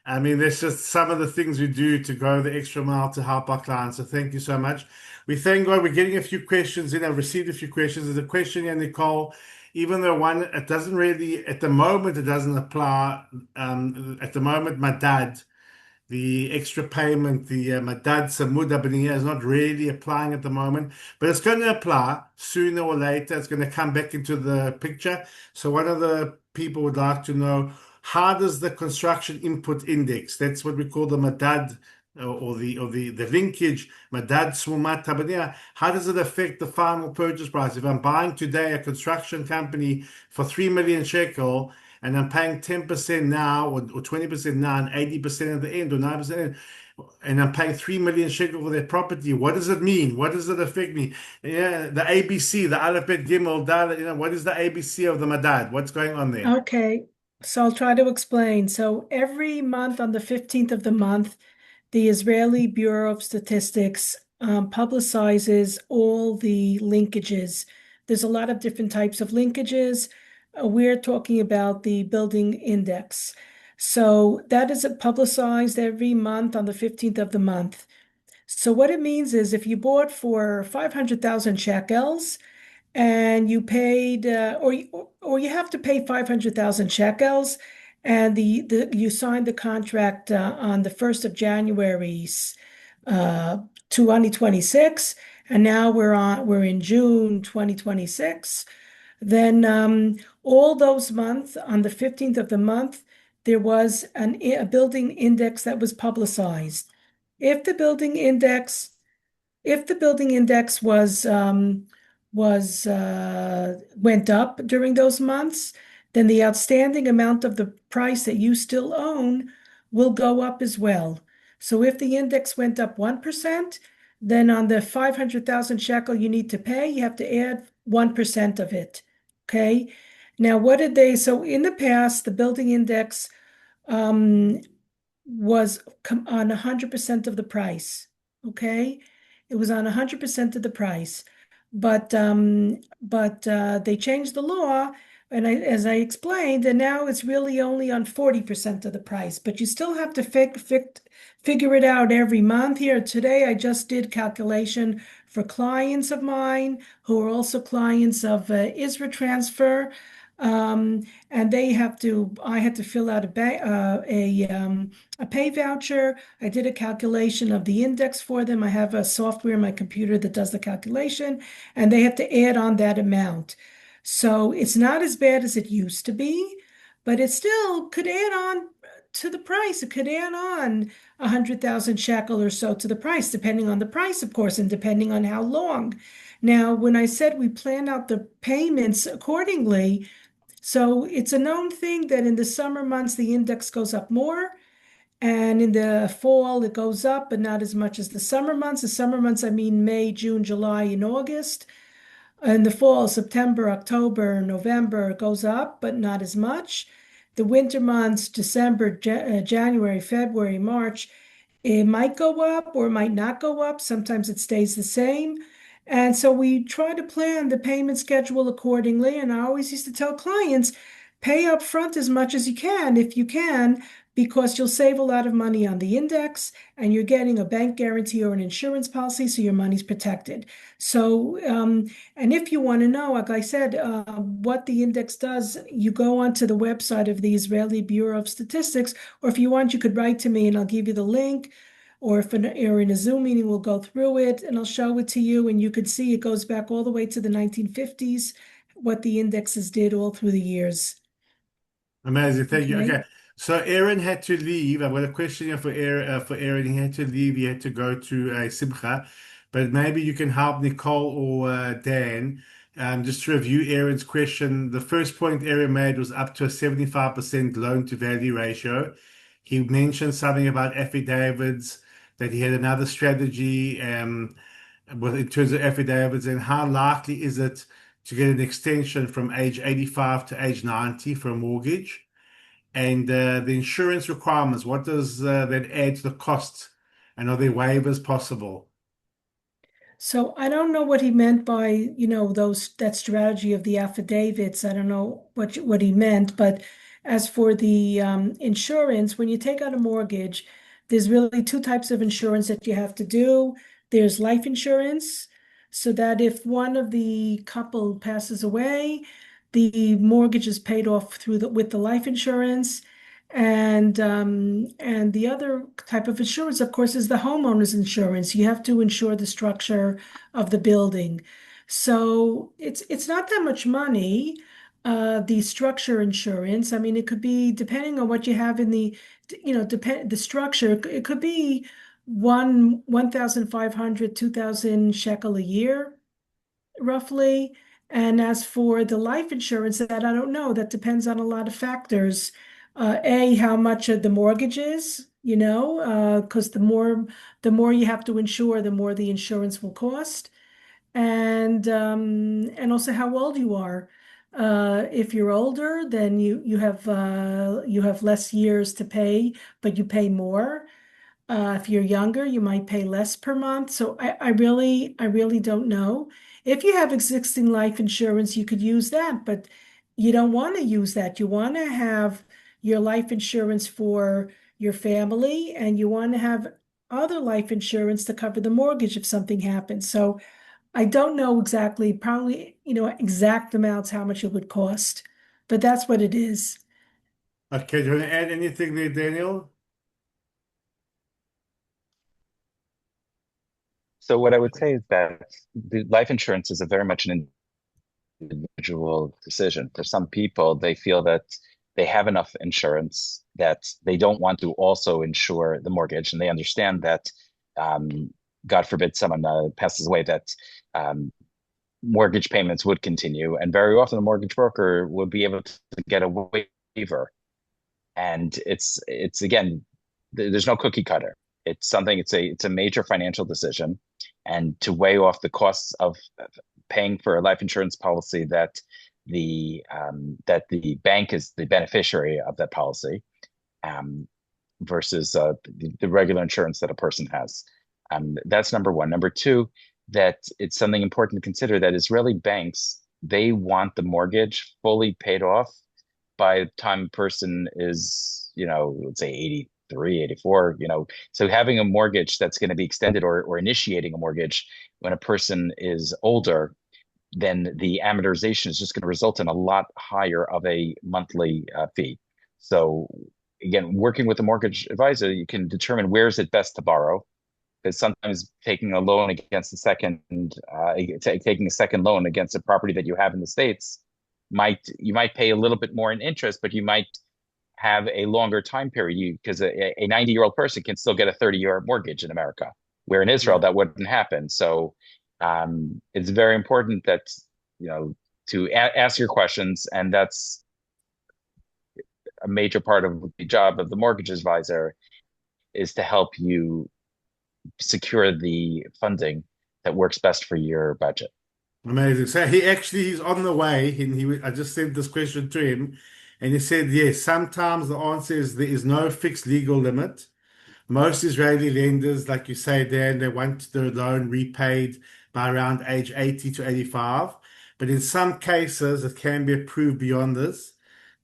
I mean, that's just some of the things we do to go the extra mile to help our clients. So thank you so much. We thank God we're getting a few questions in. I've received a few questions. There's a question here, Nicole. Even though it doesn't really, at the moment, it doesn't apply. At the moment, my dad, the extra payment, the Madad Samud Abniya is not really applying at the moment, but it's going to apply sooner or later. It's going to come back into the picture. So one of the people would like to know, how does the construction input index, that's what we call the Madad or the linkage, Madad Smumat Tabaniya, how does it affect the final purchase price? If I'm buying today a construction company for 3 million shekel and I'm paying 10% now or 20% now and 80% at the end or 9% and I'm paying 3 million shekel for their property, what does it mean? What does it affect me? Yeah, the ABC, the Aleph Bet Gimel Dal, what is the ABC of the Madad? What's going on there? Okay, so I'll try to explain. So every month on the 15th of the month, the Israeli Bureau of Statistics publicizes all the linkages. There's a lot of different types of linkages. We're talking about the building index. So that is publicized every month on the 15th of the month. So what it means is if you bought for 500,000 shekels, and you paid or you have to pay 500,000 shekels, and you signed the contract on the 1st of January 2026, and now we're in June 2026. Then all those months on the 15th of the month there was a building index that was publicized. If the building index if the building index was went up during those months, then the outstanding amount of the price that you still own will go up as well. So if the index went up 1%, then on the 500,000 shekel you need to pay, you have to add 1% of it. Okay. Now, so in the past, the building index um, was on 100% of the price. Okay. It was on 100% of the price. But they changed the law, and as I explained, and now it's really only on 40% of the price. But you still have to figure it out every month. Here today, I just did calculation for clients of mine who are also clients of Israel Transfer. And I had to fill out a pay voucher. I did a calculation of the index for them. I have a software in my computer that does the calculation, and they have to add on that amount. So it's not as bad as it used to be, but it still could add on to the price. It could add on 100,000 shekel or so to the price, depending on the price, of course, and depending on how long. Now, when I said we plan out the payments accordingly, so it's a known thing that in the summer months, the index goes up more. And in the fall, it goes up, but not as much as the summer months. The summer months, I mean May, June, July, and August. In the fall, September, October, November, it goes up, but not as much. The winter months, December, January, February, March, it might go up or it might not go up. Sometimes it stays the same. And so we try to plan the payment schedule accordingly. And I always used to tell clients, pay up front as much as you can, if you can, because you'll save a lot of money on the index and you're getting a bank guarantee or an insurance policy, so your money's protected. So, and if you want to know, like I said, what the index does, you go onto the website of the Israeli Bureau of Statistics, or if you want, you could write to me and I'll give you the link. Or if you're in a Zoom meeting, we'll go through it and I'll show it to you, and you could see it goes back all the way to the 1950s, what the indexes did all through the years. Amazing, thank you. Okay. Okay, so Aaron had to leave. I've got a question here for Aaron. He had to leave. He had to go to a simcha, but maybe you can help Nicole or Dan. Just to review Aaron's question, the first point Aaron made was up to a 75% loan to value ratio. He mentioned something about affidavits, that he had another strategy in terms of affidavits, and how likely is it to get an extension from age 85 to age 90 for a mortgage? And the insurance requirements, what does that add to the cost? And are there waivers possible? So I don't know what he meant by, that strategy of the affidavits. I don't know what he meant, but as for the insurance, when you take out a mortgage, there's really two types of insurance that you have to do. There's life insurance, so that if one of the couple passes away, the mortgage is paid off with the life insurance. And the other type of insurance, of course, is the homeowner's insurance. You have to insure the structure of the building. So it's not that much money, the structure insurance. I mean, it could be depending on what you have in the structure. It could be 1,500, 2,000 shekel a year, roughly. And as for the life insurance, that I don't know. That depends on a lot of factors. How much of the mortgage is, because the more you have to insure, the more the insurance will cost. And also how old you are. If you're older, then you have less years to pay, but you pay more. If you're younger, you might pay less per month. So I really don't know. If you have existing life insurance, you could use that, but you don't want to use that. You want to have your life insurance for your family, and you want to have other life insurance to cover the mortgage if something happens. So I don't know exactly, probably, exact amounts how much it would cost, but that's what it is. Okay, do you want to add anything there, Daniel? So what I would say is that the life insurance is a very much an individual decision. For some people, they feel that they have enough insurance that they don't want to also insure the mortgage, and they understand that, God forbid, someone passes away, that um, mortgage payments would continue, and very often the mortgage broker would be able to get a waiver. And it's again, there's no cookie cutter. It's something. It's a major financial decision, and to weigh off the costs of paying for a life insurance policy that the bank is the beneficiary of that policy, um, versus the regular insurance that a person has. That's number one. Number two, that it's something important to consider that Israeli banks, they want the mortgage fully paid off by the time a person is, let's say 83, 84, so having a mortgage that's going to be extended, or initiating a mortgage when a person is older, then the amortization is just going to result in a lot higher of a monthly fee. So again, working with a mortgage advisor, you can determine where is it best to borrow, because sometimes taking a loan against taking a second loan against a property that you have in the States, you might pay a little bit more in interest, but you might have a longer time period, because a 90-year-old person can still get a 30-year mortgage in America, where in Israel Yeah. that wouldn't happen. So it's very important that, to ask your questions, and that's a major part of the job of the mortgage advisor, is to help you secure the funding that works best for your budget. Amazing. So he's on the way, and I just sent this question to him, and he said, yes, sometimes the answer is there is no fixed legal limit. Most Israeli lenders, like you say, Dan, they want the loan repaid by around age 80 to 85. But in some cases, it can be approved beyond this,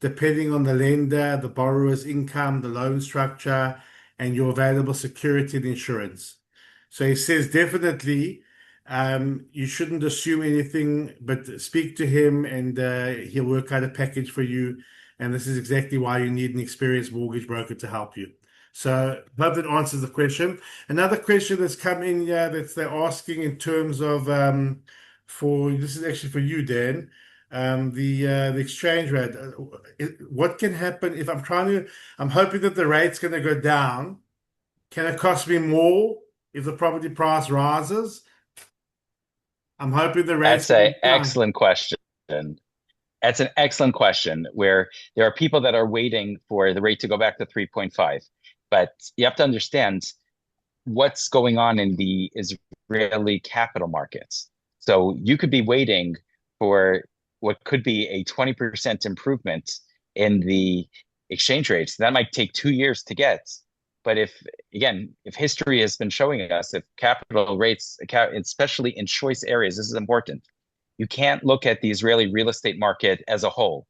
depending on the lender, the borrower's income, the loan structure, and your available security and insurance. So he says definitely you shouldn't assume anything, but speak to him, and he'll work out a package for you. And this is exactly why you need an experienced mortgage broker to help you. So hope that answers the question. Another question that's come in here that they're asking in terms of for this is actually for you, Dan. The exchange rate. What can happen if I'm hoping that the rate's going to go down. Can it cost me more if the property price rises? I'm hoping the rate's That's going an to go down. excellent question. That's an excellent question, where there are people that are waiting for the rate to go back to 3.5. But you have to understand what's going on in the Israeli capital markets. So you could be waiting for what could be a 20% improvement in the exchange rates. That might take 2 years to get. But if history has been showing us, if capital rates, especially in choice areas, this is important. You can't look at the Israeli real estate market as a whole,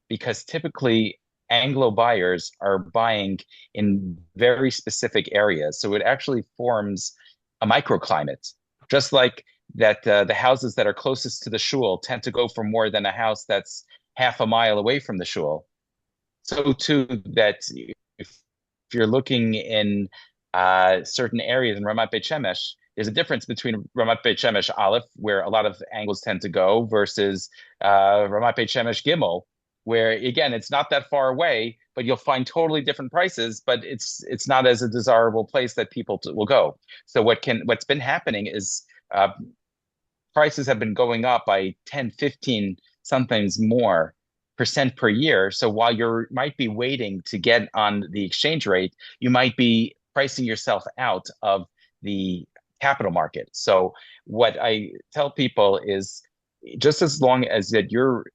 because typically Anglo buyers are buying in very specific areas. So it actually forms a microclimate, just like that the houses that are closest to the shul tend to go for more than a house that's half a mile away from the shul. So too, that if you're looking in certain areas in Ramat Beit Shemesh, there's a difference between Ramat Beit Shemesh Aleph, where a lot of Anglos tend to go, versus Ramat Beit Shemesh Gimel, where again, it's not that far away, but you'll find totally different prices, but it's not as a desirable place that people will go. So what's been happening is prices have been going up by 10, 15, sometimes more percent per year. So while you might be waiting to get on the exchange rate, you might be pricing yourself out of the capital market. So what I tell people is just as long as that your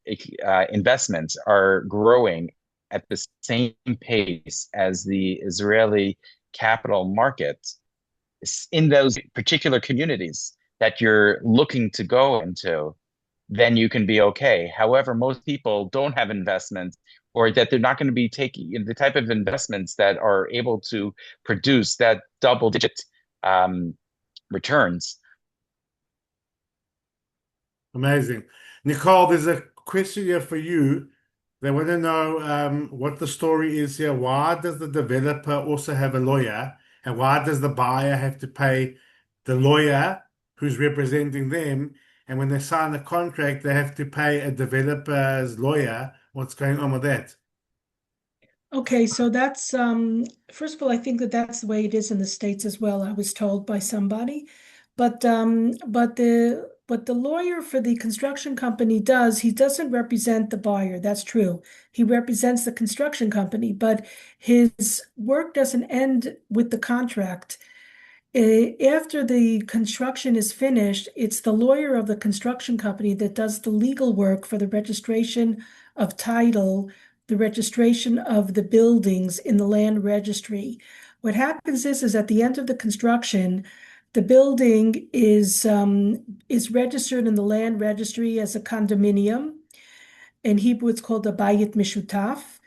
investments are growing at the same pace as the Israeli capital market in those particular communities that you're looking to go into, then you can be okay. However, most people don't have investments, or that they're not going to be taking the type of investments that are able to produce that double digit returns. Amazing. Nicole, there's a question here for you. They want to know what the story is here. Why does the developer also have a lawyer? And why does the buyer have to pay the lawyer who's representing them? And when they sign a contract, they have to pay a developer's lawyer. What's going on with that? Okay, so that's first of all, I think that that's the way it is in the States as well. I was told by somebody, but the lawyer for the construction company he doesn't represent the buyer. That's true. He represents the construction company, but his work doesn't end with the contract. After the construction is finished, it's the lawyer of the construction company that does the legal work for the registration of title, the registration of the buildings in the land registry. What happens is at the end of the construction, the building is registered in the land registry as a condominium. In Hebrew, it's called a Bayit Mishutaf.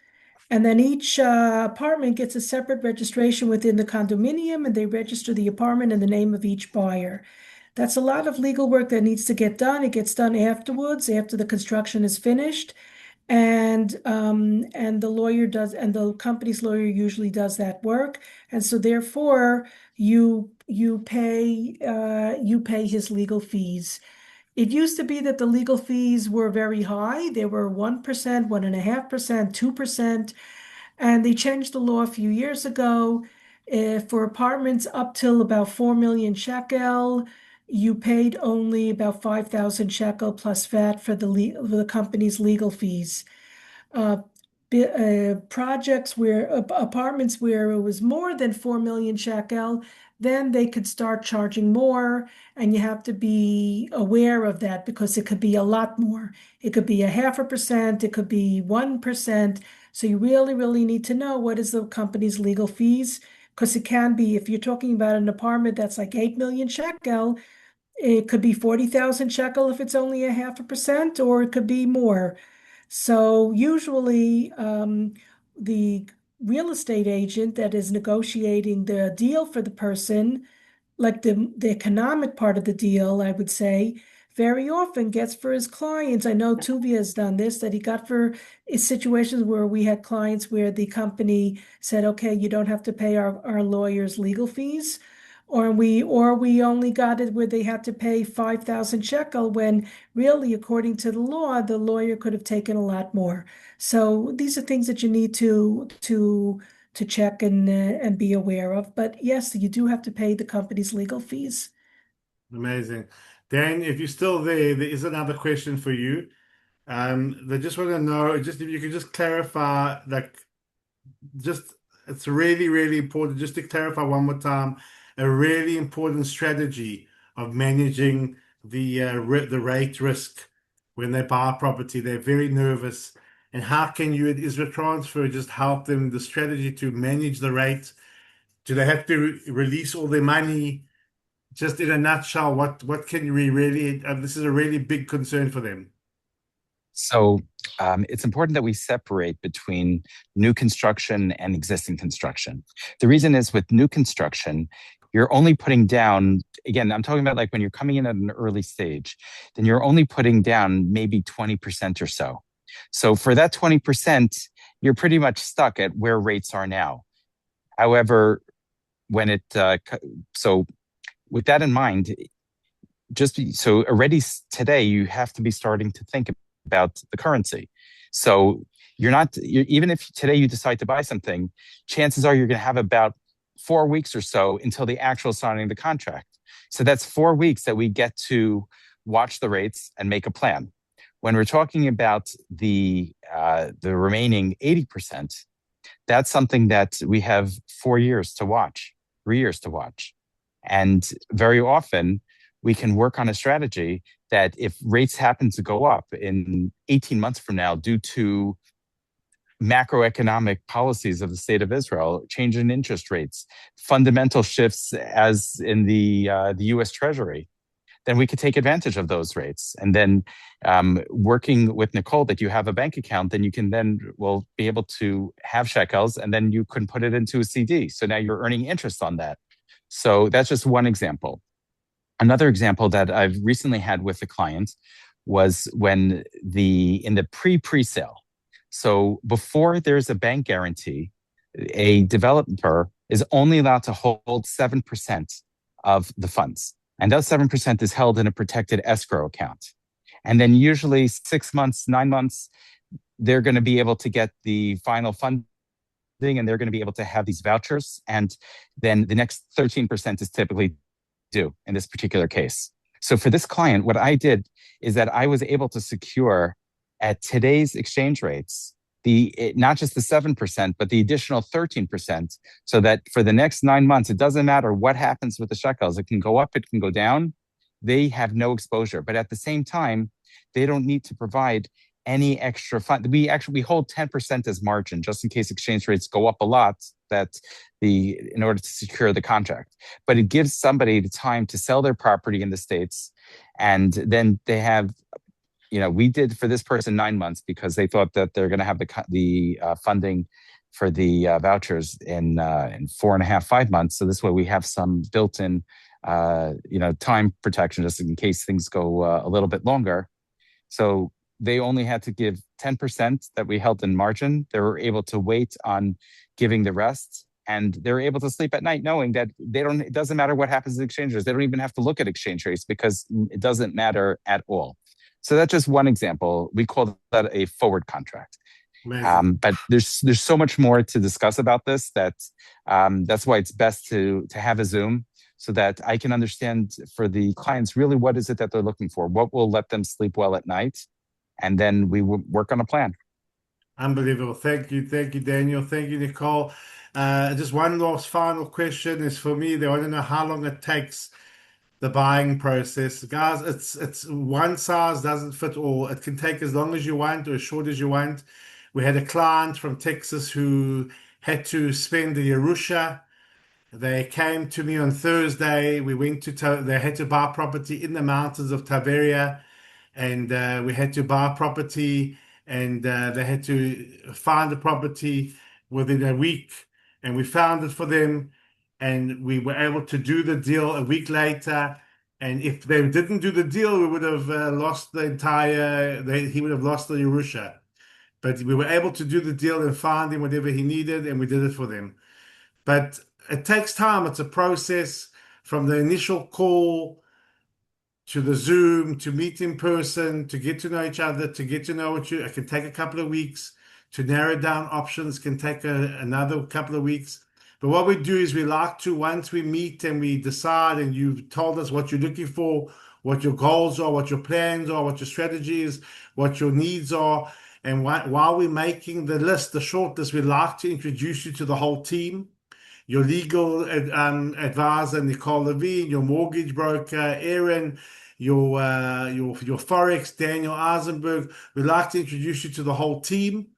And then each apartment gets a separate registration within the condominium, and they register the apartment in the name of each buyer. That's a lot of legal work that needs to get done. It gets done afterwards, after the construction is finished, and the lawyer does, and the company's lawyer usually does that work, and so therefore you pay his legal fees. It used to be that the legal fees were very high. They were 1%, 1.5%, 2%. And they changed the law a few years ago. For apartments up till about 4 million shekel, you paid only about 5,000 shekel plus VAT for the company's legal fees. Projects where apartments where it was more than 4 million shekel, then they could start charging more, and you have to be aware of that because it could be a lot more. It could be 0.5%, it could be 1%. So you really, really need to know what is the company's legal fees, because it can be, if you're talking about an apartment that's like 8 million shekel, it could be 40,000 shekel if it's only 0.5%, or it could be more. So usually the real estate agent that is negotiating the deal for the person, like the economic part of the deal, I would say, very often gets for his clients. I know Tuvia has done this, that he got for situations where we had clients where the company said, okay, you don't have to pay our lawyers legal fees. Or we only got it where they had to pay 5,000 shekel when really, according to the law, the lawyer could have taken a lot more. So these are things that you need to check and be aware of. But yes, you do have to pay the company's legal fees. Amazing. Dan, if you're still there, there is another question for you. They just want to know, just if you could just clarify, like, just it's really, really important. Just to clarify one more time, a really important strategy of managing the rate risk when they buy property. They're very nervous. And how can you at Israel Transfer just help them the strategy to manage the rate? Do they have to release all their money? Just in a nutshell, what can we really? This is a really big concern for them. So it's important that we separate between new construction and existing construction. The reason is with new construction, you're only putting down, again, I'm talking about like when you're coming in at an early stage, then you're only putting down maybe 20% or so. So for that 20%, you're pretty much stuck at where rates are now. However, so with that in mind, so already today, you have to be starting to think about the currency. So even if today you decide to buy something, chances are you're going to have about 4 weeks or so until the actual signing of the contract. So that's 4 weeks that we get to watch the rates and make a plan. When we're talking about the remaining 80%, that's something that we have 4 years to watch, 3 years to watch. And very often we can work on a strategy that if rates happen to go up in 18 months from now due to macroeconomic policies of the state of Israel, change in interest rates, fundamental shifts as in the U.S. Treasury, then we could take advantage of those rates. And then working with Nicole that you have a bank account, then you can then will be able to have shekels and then you can put it into a CD. So now you're earning interest on that. So that's just one example. Another example that I've recently had with a client was when in the pre-sale. So before there's a bank guarantee, a developer is only allowed to hold 7% of the funds. And that 7% is held in a protected escrow account. And then usually 6 months, 9 months, they're going to be able to get the final funding and they're going to be able to have these vouchers. And then the next 13% is typically due in this particular case. So for this client, what I did is that I was able to secure at today's exchange rates, not just the 7%, but the additional 13%, so that for the next 9 months, it doesn't matter what happens with the shekels. It can go up, it can go down. They have no exposure. But at the same time, they don't need to provide any extra fund. We hold 10% as margin, just in case exchange rates go up a lot, in order to secure the contract. But it gives somebody the time to sell their property in the States, and then they have, we did for this person 9 months because they thought that they're going to have the funding for the vouchers in 4.5, 5 months. So this way we have some built-in, time protection just in case things go a little bit longer. So they only had to give 10% that we held in margin. They were able to wait on giving the rest, and they're able to sleep at night knowing that it doesn't matter what happens to exchange rates. They don't even have to look at exchange rates because it doesn't matter at all. So that's just one example. We call that a forward contract. But there's so much more to discuss about this that's why it's best to have a Zoom so that I can understand for the clients really what is it that they're looking for, what will let them sleep well at night, and then we will work on a plan. Unbelievable. Thank you, Daniel. Thank you, Nicole. Just one last final question is for me. They want to know how long it takes the buying process. Guys, it's one size doesn't fit all. It can take as long as you want or as short as you want. We had a client from Texas who had to spend the Yerusha. They came to me on Thursday. We went they had to buy property in the mountains of Tavaria, and we had to buy property, and they had to find the property within a week, and we found it for them, and we were able to do the deal a week later. And if they didn't do the deal, we would have lost he would have lost the Yerusha. But we were able to do the deal and find him whatever he needed, and we did it for them. But it takes time. It's a process from the initial call to the Zoom, to meet in person, to get to know each other, to get to know it can take a couple of weeks. To narrow down options can take another couple of weeks. But what we do is we like to, once we meet and we decide, and you've told us what you're looking for, what your goals are, what your plans are, what your strategy is, what your needs are. And while we're making the short list, we like to introduce you to the whole team. Your legal advisor, Nicole Levine, your mortgage broker, Aaron, your Forex, Daniel Eisenberg. We'd like to introduce you to the whole team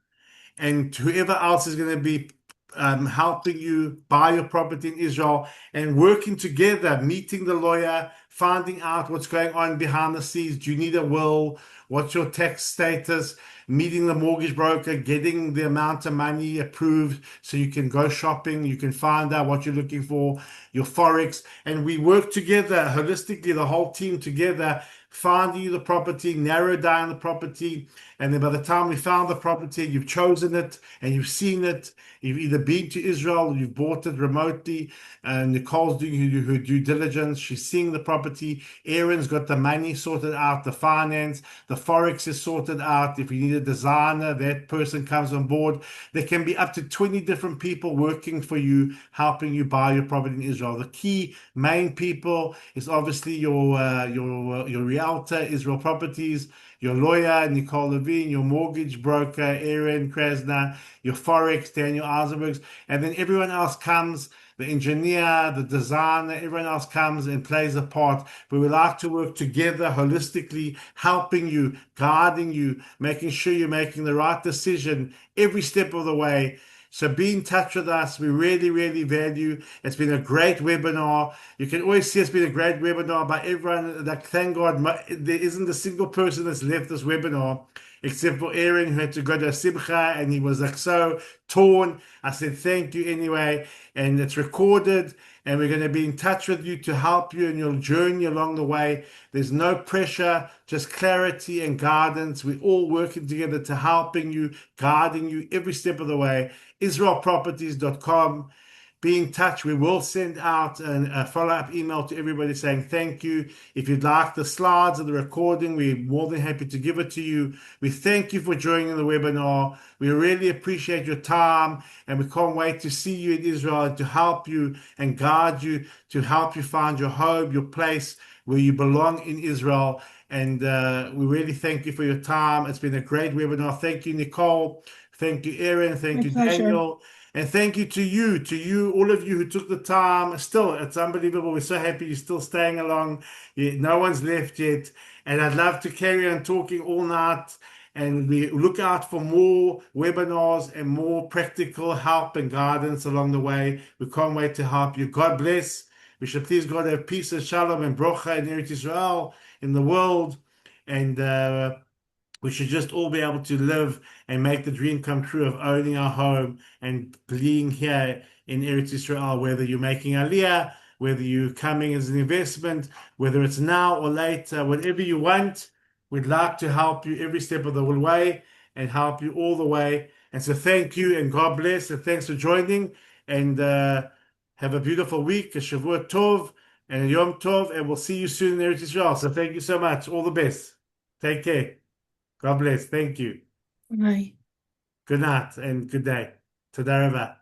and whoever else is going to be helping you buy your property in Israel, and working together, meeting the lawyer, finding out what's going on behind the scenes. Do you need a will? What's your tax status? Meeting the mortgage broker, getting the amount of money approved so you can go shopping, you can find out what you're looking for, your Forex. And we work together holistically, the whole team together, finding you the property, narrow down the property, And then by the time we found the property, you've chosen it and you've seen it. You've either been to Israel or you've bought it remotely. And Nicole's doing her due diligence. She's seeing the property. Aaron's got the money sorted out, the finance, the forex is sorted out. If you need a designer, that person comes on board. There can be up to 20 different people working for you, helping you buy your property in Israel. The key main people is obviously your realtor, Israel Properties, your lawyer, Nicole Levine, your mortgage broker, Aaron Krasner, your Forex, Daniel Eisenbergs, and then everyone else comes, the engineer, the designer, everyone else comes and plays a part. But we like to work together holistically, helping you, guiding you, making sure you're making the right decision every step of the way. So be in touch with us. We really, really value. It's been a great webinar. You can always see it's been a great webinar by everyone. Like, thank God, there isn't a single person that's left this webinar except for Aaron, who had to go to a simcha and he was like so torn. I said thank you anyway, and it's recorded. And we're going to be in touch with you to help you in your journey along the way. There's no pressure, just clarity and guidance. We're all working together to helping you, guiding you every step of the way. IsraelProperties.com. Be in touch. We will send out a follow-up email to everybody saying thank you. If you'd like the slides of the recording, we're more than happy to give it to you. We thank you for joining the webinar. We really appreciate your time, and we can't wait to see you in Israel and to help you and guide you, to help you find your home, your place where you belong in Israel. And we really thank you for your time. It's been a great webinar. Thank you, Nicole. Thank you, Aaron. Thank My you, pleasure. Daniel. And thank you to you, all of you who took the time. Still, it's unbelievable. We're so happy you're still staying along. No one's left yet. And I'd love to carry on talking all night. And we look out for more webinars and more practical help and guidance along the way. We can't wait to help you. God bless. We should please God have peace and shalom and brocha in Eretz Israel, in the world. And we should just all be able to live and make the dream come true of owning our home and being here in Eretz Israel, whether you're making Aliyah, whether you're coming as an investment, whether it's now or later, whatever you want, we'd like to help you every step of the way and help you all the way. And so thank you and God bless and thanks for joining and have a beautiful week, a Shavua Tov and a Yom Tov, and we'll see you soon in Eretz Israel. So thank you so much. All the best. Take care. God bless. Thank you. Bye. Good night and good day. Toda Rava.